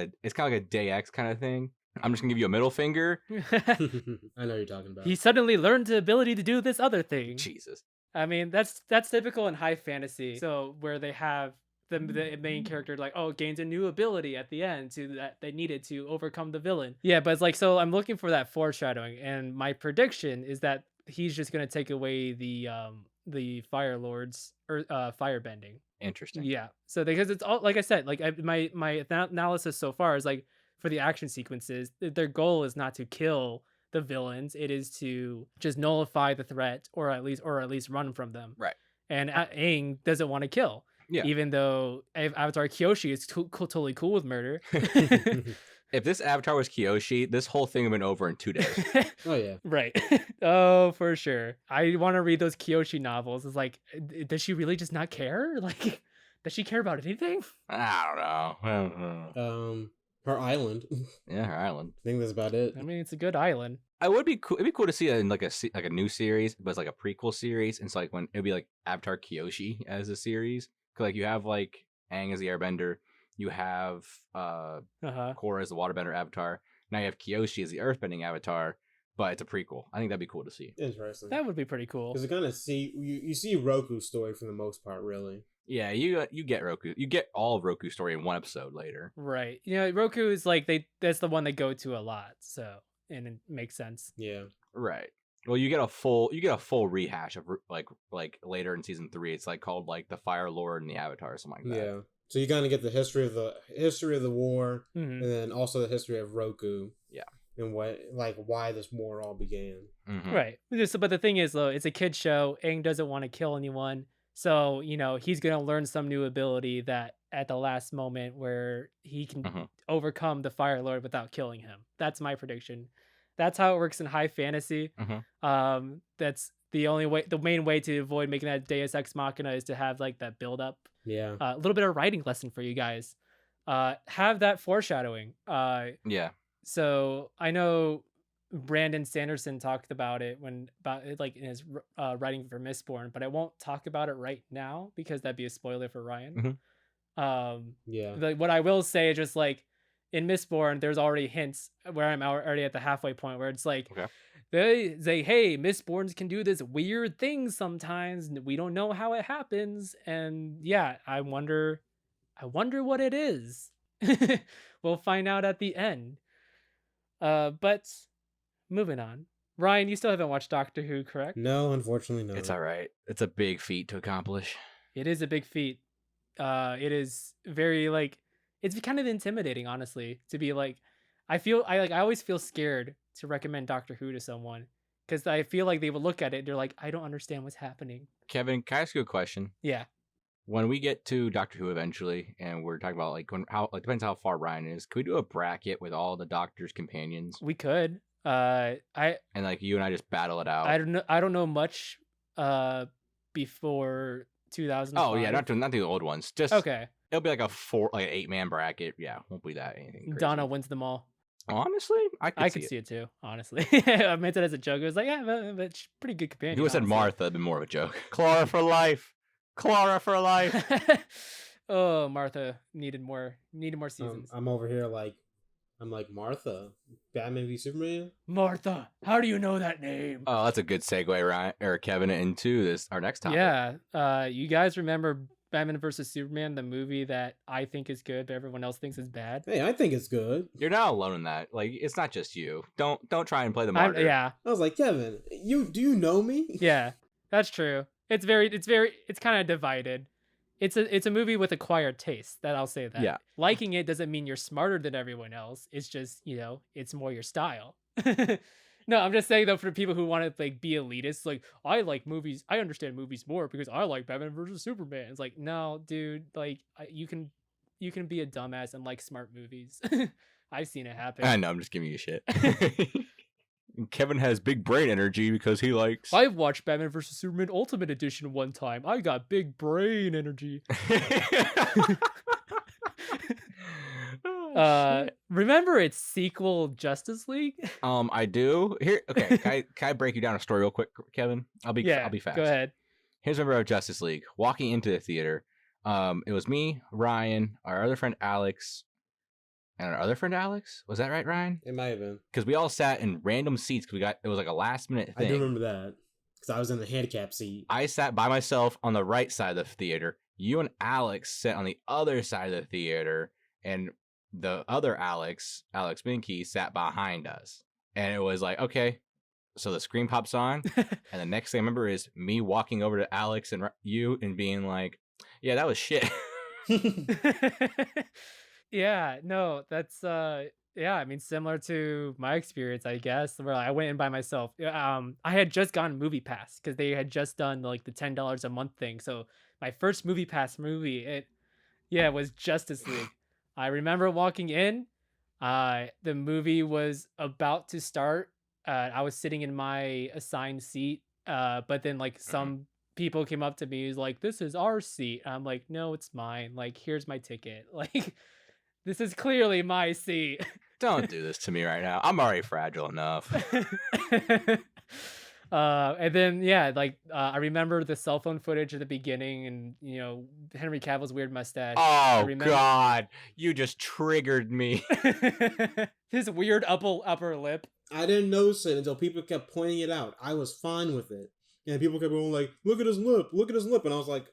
a Day X kind of thing. I'm just gonna give you a middle finger. I know what you're talking about. He suddenly learned the ability to do this other thing. Jesus. I mean, that's typical in high fantasy. So where they have the main character like, oh, gains a new ability at the end to that they needed to overcome the villain. Yeah, but it's like, so I'm looking for that foreshadowing, and my prediction is that he's just gonna take away the Fire Lord's or firebending. Interesting. Yeah. So because it's all, like I said, like my analysis so far is like, for the action sequences, their goal is not to kill the villains. It is to just nullify the threat, or at least run from them. Right. And Aang doesn't want to kill. Yeah. Even though Avatar Kyoshi is totally cool with murder. If this Avatar was Kyoshi, this whole thing would have been over in 2 days. Oh yeah. Right. Oh, for sure. I want to read those Kyoshi novels. It's like, does she really just not care? Like, does she care about anything? I don't know. Her island. Yeah, her island. I think that's about it. I mean, it's a good island. It would be cool. It'd be cool to see it in like a new series, but it's like a prequel series. And it's like when it'd be like Avatar Kyoshi as a series. 'Cause like you have like Aang as the Airbender, you have Korra as the Waterbender Avatar. Now you have Kyoshi as the Earthbending Avatar, but it's a prequel. I think that'd be cool to see. Interesting. That would be pretty cool. Because you kind of see you see Roku's story for the most part, really. Yeah, you get Roku. You get all of Roku's story in one episode later. Right. You know, Roku is like that's the one they go to a lot. So, and it makes sense. Yeah. Right. Well, you get a full rehash of like later in season 3. It's like called like the Fire Lord and the Avatar or something like that. Yeah. So you kind of get the history of the war, Mhm. and then also the history of Roku. Yeah. And why this war all began. Mhm. Right. But the thing is, though, it's a kid show. Aang doesn't want to kill anyone. So, you know, he's going to learn some new ability that at the last moment where he can overcome the Fire Lord without killing him. That's my prediction. That's how it works in high fantasy. That's the only way, the main way to avoid making that Deus Ex Machina is to have like that build up. Yeah. A little bit of writing lesson for you guys. Have that foreshadowing. Yeah. So I know Brandon Sanderson talked about it like in his writing for Mistborn, but I won't talk about it right now because that'd be a spoiler for Ryan. Yeah. Like what I will say is just like in Mistborn, there's already hints where I'm already at the halfway point where it's like they say, hey, Mistborns can do this weird thing sometimes. We don't know how it happens, and yeah, I wonder what it is. We'll find out at the end. But moving on. Ryan, you still haven't watched Doctor Who, correct? No, unfortunately not. It's all right. It's a big feat to accomplish. It is a big feat. It is very like, it's kind of intimidating, honestly, to be like, I always feel scared to recommend Doctor Who to someone because I feel like they will look at it and they're like, I don't understand what's happening. Kevin, can I ask you a question? Yeah. When we get to Doctor Who eventually, and we're talking about like it depends how far Ryan is. Can we do a bracket with all the Doctor's companions? We could. And like you and I just battle it out. I don't know much before 2005. Oh yeah, not the old ones. Just okay. It'll be like an 8-man bracket. Yeah, won't be that anything crazy. Donna wins them all. Honestly, I could see it too. Honestly, I meant it as a joke. It was like, yeah, but she's a pretty good companion. If you would have said Martha, it'd been more of a joke. Clara for life. Clara for life. Oh, Martha needed more seasons. I'm over here like, I'm like, Martha, Batman v Superman. Martha, how do you know that name? Oh, that's a good segue, Ryan or Kevin, into this our next topic. Yeah. You guys remember Batman vs Superman, the movie that I think is good, but everyone else thinks is bad? Hey, I think it's good. You're not alone in that. Like, it's not just you. Don't try and play the martyr. Yeah. I was like, Kevin, do you know me? Yeah, that's true. It's kind of divided. It's a movie with acquired taste. That I'll say that. Yeah. Liking it doesn't mean you're smarter than everyone else. It's just, it's more your style. No, I'm just saying though, for people who want to like be elitist, like I like movies, I understand movies more because I like Batman versus Superman. It's like, no, dude, like you can be a dumbass and like smart movies. I've seen it happen. I know, I'm just giving you shit. Kevin has big brain energy because he likes. I've watched Batman vs Superman Ultimate Edition one time. I got big brain energy. Remember its sequel, Justice League? I do. Here, okay. Can I break you down a story real quick, Kevin? I'll be fast. Go ahead. Here's what I remember of Justice League. Walking into the theater, it was me, Ryan, our other friend Alex, and our other friend Alex. Was that right, Ryan? It might have been. Because we all sat in random seats. Because it was like a last minute thing. I do remember that because I was in the handicap seat. I sat by myself on the right side of the theater. You and Alex sat on the other side of the theater, and the other Alex Binky, sat behind us. And it was like, okay, so the screen pops on, and the next thing I remember is me walking over to Alex and you and being like, yeah, that was shit. Yeah, no, that's yeah, I mean similar to my experience, I guess, where I went in by myself. I had just gotten Movie Pass because they had just done like the $10 a month thing. So my first Movie Pass movie, it was Justice League. I remember walking in, the movie was about to start. I was sitting in my assigned seat, but then like some people came up to me, was like, "This is our seat." I'm like, "No, it's mine. Like, here's my ticket." Like, this is clearly my seat. Don't do this to me right now. I'm already fragile enough. And then I remember the cell phone footage at the beginning, and Henry Cavill's weird mustache. Oh God, you just triggered me. His weird upper lip. I didn't notice it until people kept pointing it out. I was fine with it, and people kept going like, "Look at his lip, look at his lip," and I was like,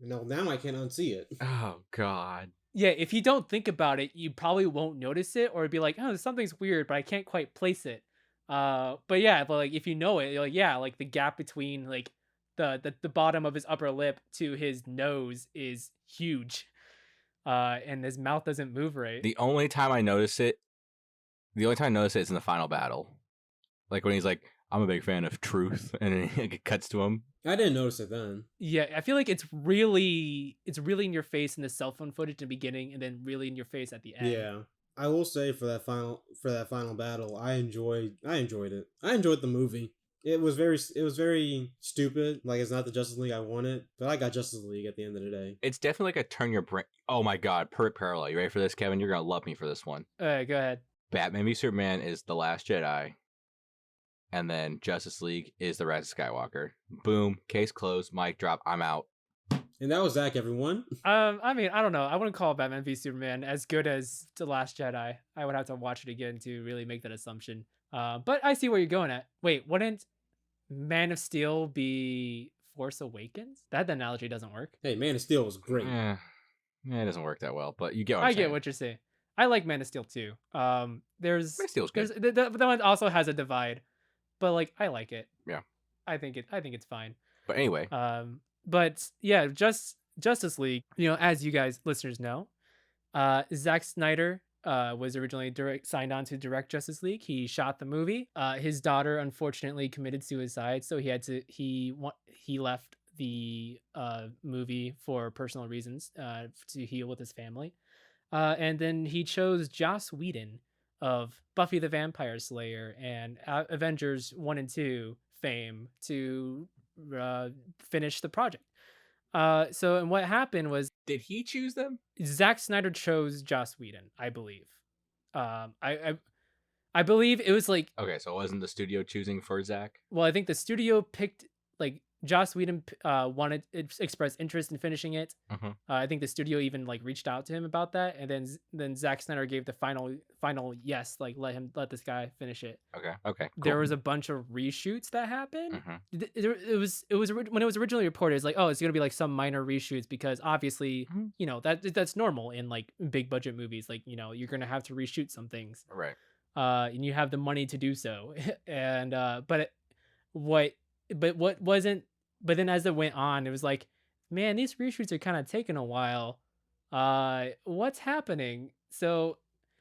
"No, now I can't unsee it." Oh God. Yeah, if you don't think about it, you probably won't notice it, or be like, "Oh, something's weird," but I can't quite place it. But like if you know it, you're like, yeah, like the gap between like the bottom of his upper lip to his nose is huge. And his mouth doesn't move right. The only time I notice it is in the final battle. Like when he's like, "I'm a big fan of truth," and it cuts to him. I didn't notice it then. Yeah, I feel like it's really in your face in the cell phone footage in the beginning, and then really in your face at the end. Yeah, I will say for that final battle, I enjoyed it. I enjoyed the movie. It was very stupid. Like, it's not the Justice League I wanted, but I got Justice League at the end of the day. It's definitely like a turn your brain. Oh my God, perfect parallel. You ready for this, Kevin? You're gonna love me for this one. Go ahead. Batman v Superman is The Last Jedi, and then Justice League is The Rise of Skywalker. Boom, case closed, mic drop, I'm out. And that was Zach, everyone. I mean, I don't know. I wouldn't call Batman v Superman as good as The Last Jedi. I would have to watch it again to really make that assumption. But I see where you're going at. Wait, wouldn't Man of Steel be Force Awakens? That analogy doesn't work. Hey, Man of Steel was great. Yeah, it doesn't work that well, but you get what I I'm saying. get what you're saying. I like Man of Steel too. Man of Steel's good. That one also has a divide, but like I like it. Yeah, I think it's fine. But anyway, but yeah, Justice League. As you guys listeners know, Zack Snyder was originally signed on to direct Justice League. He shot the movie. His daughter unfortunately committed suicide, so he left the movie for personal reasons to heal with his family. And then he chose Joss Whedon of Buffy the Vampire Slayer and Avengers 1 and 2 fame to finish the project. And what happened was, did he choose them? Zack Snyder chose Joss Whedon, I believe. I believe it was like, okay, so it wasn't the studio choosing for Zack? Well, I think the studio picked, like, Joss Whedon expressed interest in finishing it. I think the studio even like reached out to him about that, and then Zack Snyder gave the final yes, like let this guy finish it. Okay. Cool. There was a bunch of reshoots that happened. It was when it was originally reported, it's like, oh, it's gonna be like some minor reshoots because obviously that's normal in like big budget movies. Like you're gonna have to reshoot some things, Right. and you have the money to do so. And what wasn't, but then as it went on, it was like, man, these reshoots are kind of taking a while. What's happening? So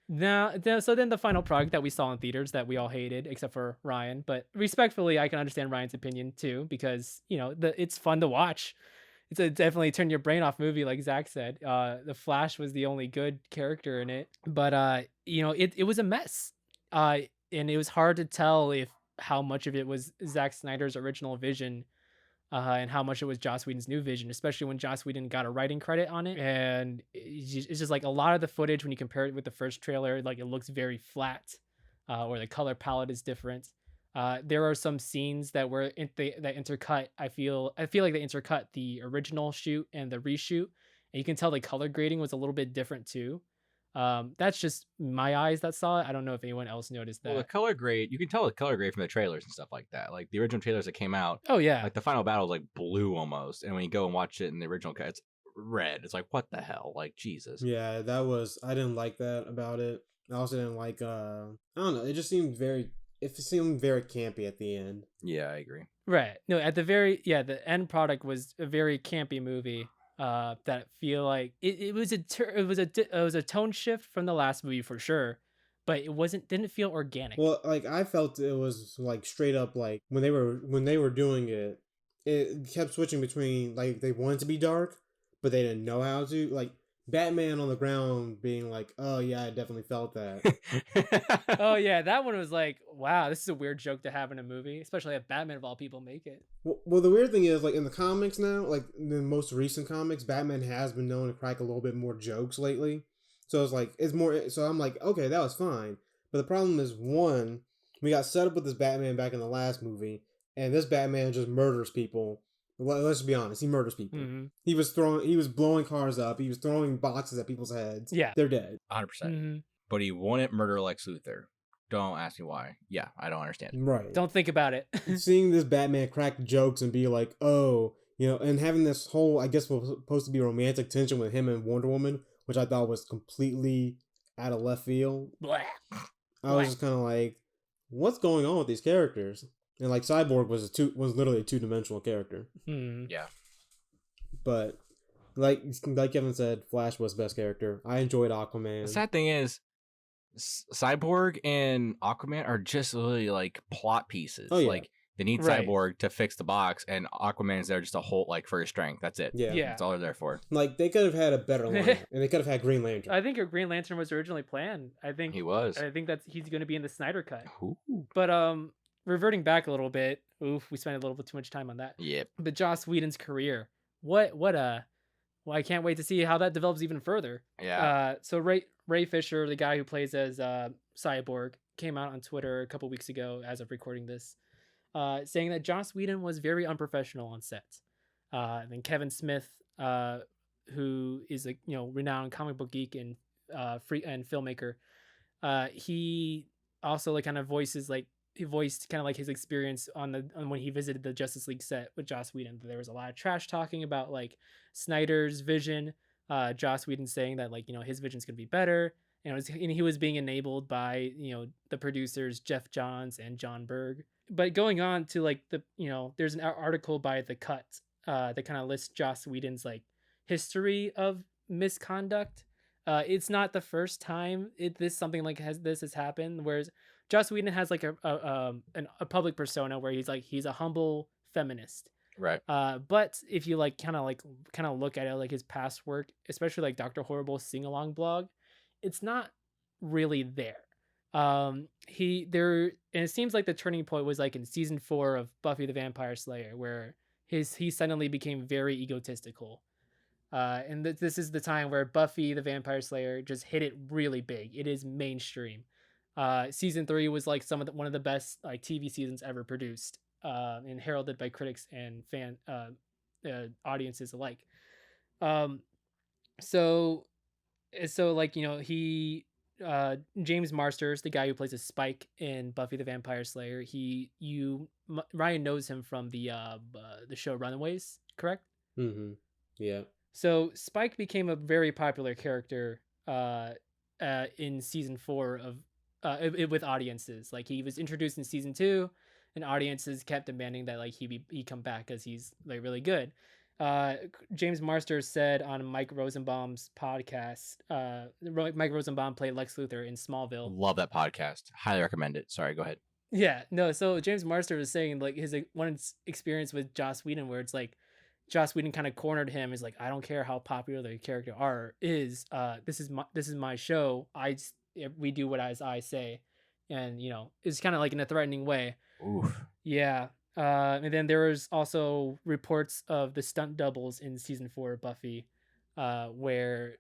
then the final product that we saw in theaters that we all hated except for Ryan, but respectfully I can understand Ryan's opinion too, because it's fun to watch. It's a definitely turn your brain off movie, like Zach said. The Flash was the only good character in it, but it was a mess. And it was hard to tell if how much of it was Zack Snyder's original vision, and how much it was Joss Whedon's new vision, especially when Joss Whedon got a writing credit on it. And it's just like a lot of the footage, when you compare it with the first trailer, like it looks very flat, or the color palette is different. There are some scenes that were that intercut. I feel like they intercut the original shoot and the reshoot, and you can tell the color grading was a little bit different too. That's just my eyes that saw it. I don't know if anyone else noticed that. Well, the color grade, you can tell the color grade from the trailers and stuff like that. Like the original trailers that came out. Oh yeah. Like the final battle is like blue almost, and when you go and watch it in the original cut, it's red. It's like, what the hell? Like, Jesus. Yeah, I didn't like that about it. I also didn't like I don't know. It seemed very campy at the end. Yeah, I agree. Right. No, at the the end product was a very campy movie. That feel like it was a tone shift from the last movie for sure, but it didn't feel organic. Well, like I felt it was like straight up like when they were doing it, it kept switching between like they wanted to be dark, but they didn't know how to. Like Batman on the ground being like, "Oh yeah, I definitely felt that." Oh yeah, that one was like, wow, this is a weird joke to have in a movie, especially if Batman of all people make it. Well, the weird thing is, like in the comics now, like the most recent comics, Batman has been known to crack a little bit more jokes lately. So it's like it's more. So I'm like, okay, that was fine. But the problem is, one, we got set up with this Batman back in the last movie, and this Batman just murders people. Let's be honest, he murders people. Mm-hmm. He was blowing cars up. He was throwing boxes at people's heads. Yeah, they're dead. 100%. Mm-hmm. But he wouldn't murder Lex Luthor. Don't ask me why. Yeah, I don't understand. Right. Don't think about it. Seeing this Batman crack jokes and be like, oh, and having this whole, I guess, was supposed to be romantic tension with him and Wonder Woman, which I thought was completely out of left field. I was just kind of like, what's going on with these characters? And like Cyborg was literally a 2-dimensional character. Yeah. But like Kevin said, Flash was the best character. I enjoyed Aquaman. The sad thing is, Cyborg and Aquaman are just really like plot pieces. Oh, yeah. Like they need Cyborg to fix the box, and Aquaman's there just to hold like for his strength. That's it. Yeah. That's all they're there for. Like they could have had a better line, and they could have had Green Lantern. I think Green Lantern was originally planned. I think he was. I think he's going to be in the Snyder cut. Ooh. But reverting back a little bit, we spent a little bit too much time on that. Yep. But Joss Whedon's career, well, I can't wait to see how that develops even further. Yeah. So Ray Fisher, the guy who plays as Cyborg, came out on Twitter a couple weeks ago, as of recording this, saying that Joss Whedon was very unprofessional on set. Then Kevin Smith, who is a renowned comic book geek and filmmaker, he also like kind of voiced kind of like his experience on when he visited the Justice League set with Joss Whedon. There was a lot of trash talking about like Snyder's vision. Joss Whedon saying that like his vision's gonna be better, and he was being enabled by the producers Jeff Johns and John Berg. But going on to like there's an article by The Cut that kind of lists Joss Whedon's like history of misconduct. It's not the first time something like this has happened, whereas Joss Whedon has like a public persona where he's a humble feminist. Right. But if you like kind of look at it, like his past work, especially like Dr. Horrible's sing-along blog, it's not really there. And it seems like the turning point was like in season 4 of Buffy the Vampire Slayer, where he suddenly became very egotistical. And this is the time where Buffy the Vampire Slayer just hit it really big. It is mainstream. Season 3 was like one of the best like TV seasons ever produced. and heralded by critics and audiences alike. Um, so like he James Marsters, the guy who plays a Spike in Buffy the Vampire Slayer, Ryan knows him from the show Runaways, correct? Mm-hmm. Yeah. So Spike became a very popular character in season 4 of with audiences. Like he was introduced in season 2, and audiences kept demanding that like he come back because he's like really good. James Marsters said on Mike Rosenbaum's podcast. Mike Rosenbaum played Lex Luthor in Smallville. Love that podcast. Highly recommend it. Sorry, go ahead. Yeah, no. So James Marsters was saying like his one experience with Joss Whedon, where it's like Joss Whedon kind of cornered him. He's like, I don't care how popular the character is. This is my show. We do what I say, and it's kind of like in a threatening way. Oof. Yeah. And then there was also reports of the stunt doubles in season 4 of Buffy, where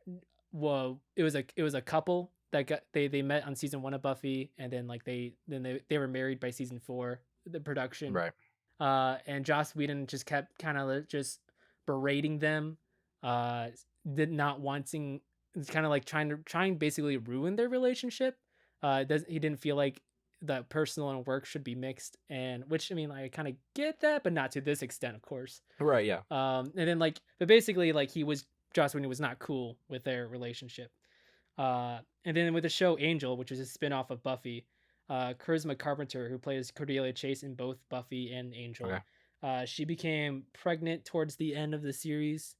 it was a couple that they met on season 1 of Buffy, and then like they were married by season 4, the production. Right. And Joss Whedon just kept kind of just berating them, did not wanting, kind of like trying basically ruin their relationship. He didn't feel like that personal and work should be mixed, and which I mean I kind of get that, but not to this extent, of course. Right. Yeah. And then but basically like Joss Whedon was not cool with their relationship. And then with the show Angel, which is a spin-off of Buffy, Charisma Carpenter, who plays Cordelia Chase in both Buffy and Angel, she became pregnant towards the end of the series,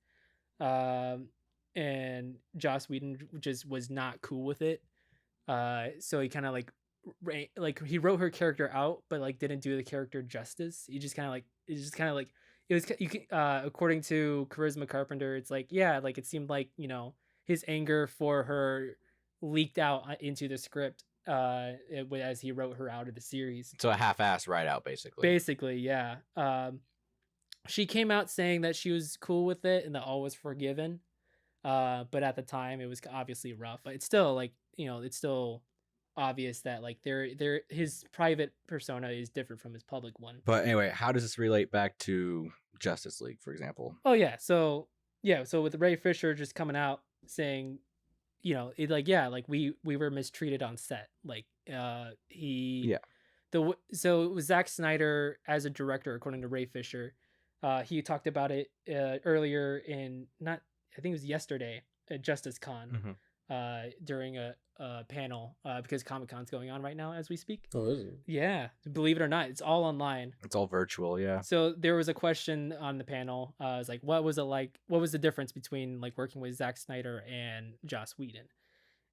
and Joss Whedon just was not cool with it. So he kind of he wrote her character out, but like didn't do the character justice. He just kind of like it was according to Charisma Carpenter, it's like like it seemed like his anger for her leaked out into the script as he wrote her out of the series. So a half-ass write out, basically. Basically, yeah. She came out saying that she was cool with it and that all was forgiven. But at the time, it was obviously rough. But it's still it's still obvious that like his private persona is different from his public one. But anyway, how does this relate back to Justice League, for example? Oh yeah, so with Ray Fisher just coming out saying, we were mistreated on set. So it was Zack Snyder as a director, according to Ray Fisher. He talked about it earlier I think it was yesterday at Justice Con, during a panel, because Comic-Con's going on right now as we speak. Oh, is it? Yeah, believe it or not, it's all online. It's all virtual, yeah. So there was a question on the panel. It was like, what was it like? What was the difference between like working with Zack Snyder and Joss Whedon?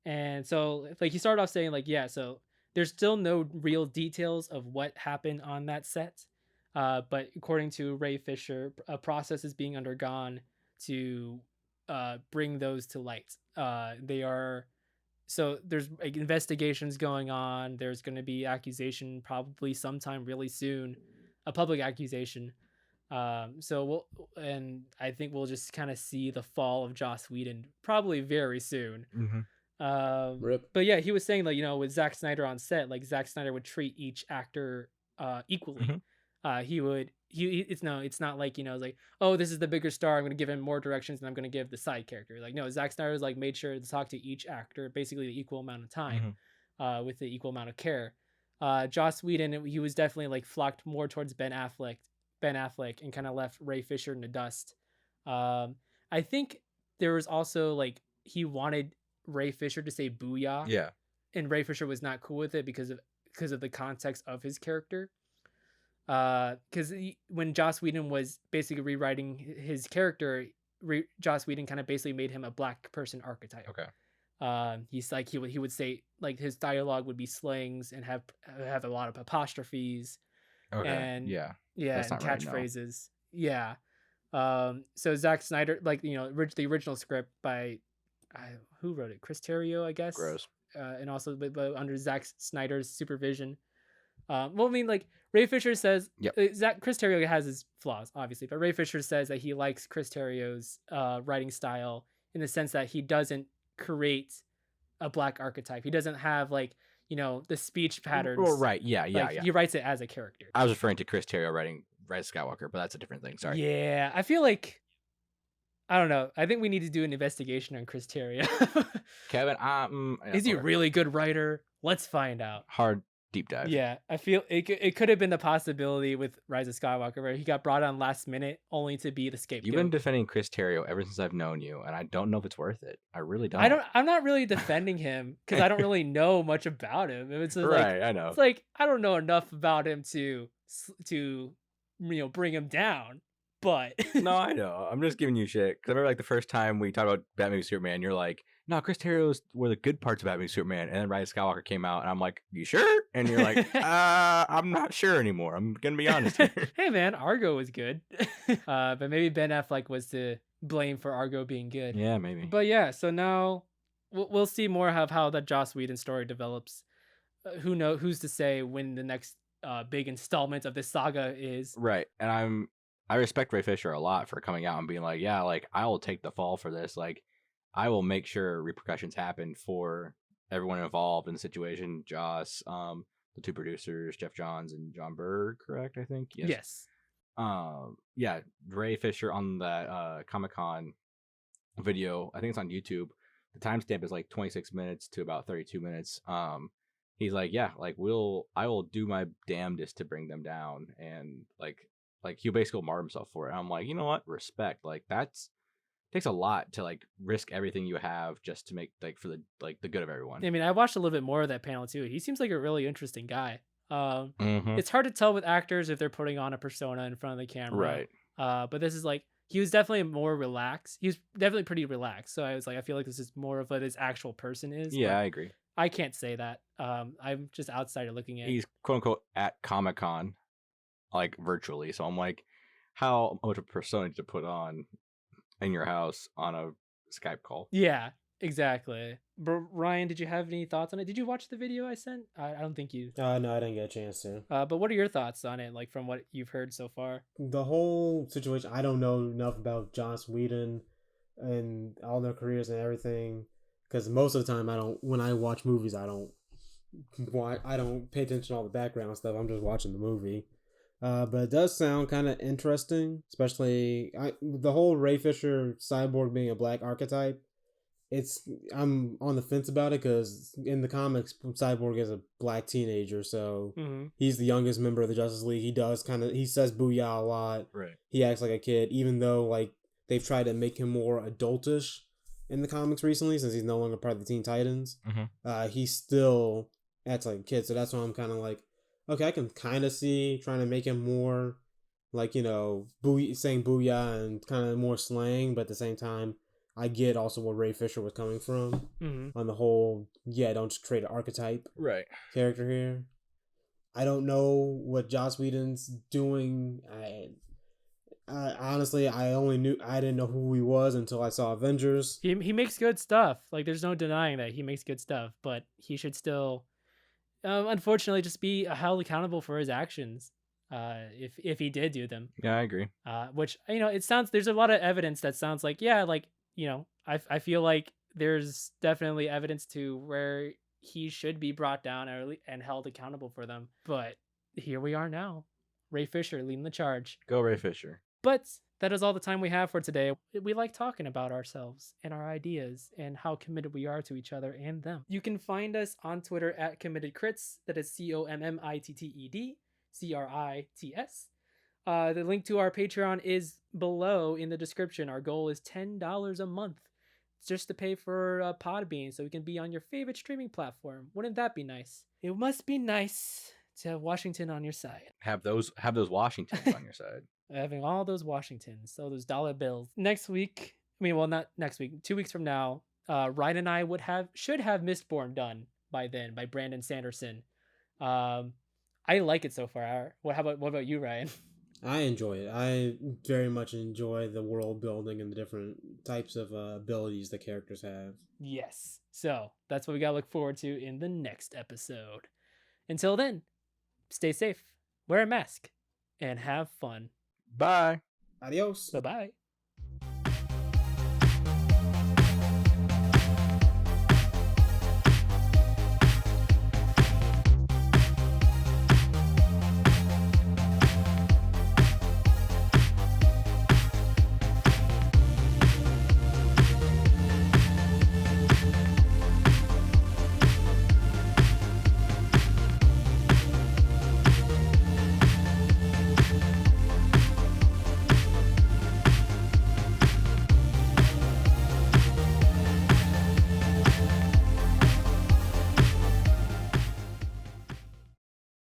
And so like he started off saying like, so there's still no real details of what happened on that set. But according to Ray Fisher, a process is being undergone to bring those to light. So there's like investigations going on. There's going to be accusation probably sometime really soon, a public accusation. So I think we'll just kind of see the fall of Joss Whedon probably very soon. Rip. But yeah, he was saying like, with Zack Snyder on set, like Zack Snyder would treat each actor equally. It's not like, it's like, oh, this is the bigger star, I'm going to give him more directions than I'm going to give the side character. Like, no, Zack Snyder was like made sure to talk to each actor basically the equal amount of time, with the equal amount of care. Joss Whedon, he was definitely like flocked more towards Ben Affleck and kind of left Ray Fisher in the dust. I think there was also like he wanted Ray Fisher to say booyah. Yeah. And Ray Fisher was not cool with it because of the context of his character. Because when Joss Whedon was basically rewriting his character, Joss Whedon kind of basically made him a black person archetype. Okay. He's like he would say like his dialogue would be slangs and have a lot of apostrophes. Okay. And yeah, and catchphrases. Right, no. So Zack Snyder, like the original script by who wrote it? Chris Terrio, I guess. Gross. And also but under Zack Snyder's supervision. Well, I mean, like Ray Fisher says, Chris Terrio has his flaws, obviously, but Ray Fisher says that he likes Chris Terrio's writing style in the sense that he doesn't create a black archetype. He doesn't have like, the speech patterns. Well, right. Yeah. He writes it as a character. I was referring to Chris Terrio writing Rise of Skywalker, but that's a different thing. Sorry. Yeah, I feel like, I don't know. I think we need to do an investigation on Chris Terrio. Kevin, is he a really good writer? Let's find out. Hard deep dive. Yeah, I feel it could have been the possibility with Rise of Skywalker where he got brought on last minute only to be the scapegoat. You've been defending Chris Terrio ever since I've known you, and I don't know if it's worth it. I really don't. I'm not really defending him because I don't really know much about him. It's just right, I know. It's like I don't know enough about him to bring him down. But no, I know. I'm just giving you shit because I remember like the first time we talked about Batman v Superman, you're like, "No, Chris Terrio's were the good parts of Batman v Superman," and then Rise of Skywalker came out, and I'm like, "You sure?" And you're like, "I'm not sure anymore. I'm gonna be honest here." Hey man, Argo was good, but maybe Ben Affleck was to blame for Argo being good. Yeah, maybe. But yeah, so now we'll see more of how the Joss Whedon story develops. Who's to say when the next big installment of this saga is? Right, and I respect Ray Fisher a lot for coming out and being like, yeah, like I will take the fall for this. Like I will make sure repercussions happen for everyone involved in the situation. Joss, the two producers, Jeff Johns and John Berg, correct? I think. Yes. Yeah, Ray Fisher on that Comic-Con video. I think it's on YouTube. The timestamp is like 26 minutes to about 32 minutes. He's like, yeah, like I will do my damnedest to bring them down, and like he'll basically martyr himself for it. And I'm like, you know what? Respect. Like takes a lot to like risk everything you have just to make like for the good of everyone. I mean, I watched a little bit more of that panel too. He seems like a really interesting guy. It's hard to tell with actors if they're putting on a persona in front of the camera. Right. But this is like, he was definitely more relaxed. He was definitely pretty relaxed. So I was like, I feel like this is more of what his actual person is. Yeah, I agree. I can't say that. I'm just outsider looking at. He's quote unquote at Comic-Con, like virtually. So I'm like, how much of a persona to put on in your house on a Skype call? Yeah, exactly. But Ryan, did you have any thoughts on it? Did you watch the video I sent? I don't think you. No, I didn't get a chance to. But what are your thoughts on it, like from what you've heard so far? The whole situation, I don't know enough about Joss Whedon and all their careers and everything, because most of the time when I watch movies, I don't pay attention to all the background stuff. I'm just watching the movie. But it does sound kind of interesting, especially the whole Ray Fisher cyborg being a black archetype. I'm on the fence about it because in the comics, Cyborg is a black teenager, so he's the youngest member of the Justice League. He says "booyah" a lot. Right. He acts like a kid, even though like they've tried to make him more adultish in the comics recently, since he's no longer part of the Teen Titans. He still acts like a kid, so that's why I'm kind of like, okay, I can kind of see trying to make him more like, saying "booyah" and kind of more slang, but at the same time, I get also where Ray Fisher was coming from on the whole, don't just create an archetype character here. I don't know what Joss Whedon's doing. I honestly, I didn't know who he was until I saw Avengers. He makes good stuff. Like, there's no denying that he makes good stuff, but he should still, unfortunately, just be held accountable for his actions. If he did do them. Yeah, I agree. Which, there's a lot of evidence that sounds like, I feel like there's definitely evidence to where he should be brought down and held accountable for them. But here we are now. Ray Fisher leading the charge. Go Ray Fisher. But that is all the time we have for today. We like talking about ourselves and our ideas and how committed we are to each other and them. You can find us on Twitter at CommittedCrits. That is Committed CRITS. The link to our Patreon is below in the description. Our goal is $10 a month just to pay for Podbean so we can be on your favorite streaming platform. Wouldn't that be nice? It must be nice to have Washington on your side. Have those Washingtons on your side. Having all those Washingtons, so those dollar bills. Next week, not next week, 2 weeks from now, Ryan and I should have Mistborn done by then by Brandon Sanderson. I like it so far. What about you, Ryan? I enjoy it. I very much enjoy the world building and the different types of abilities the characters have. Yes. So that's what we gotta look forward to in the next episode. Until then, stay safe, wear a mask, and have fun. Bye. Adios. Bye-bye.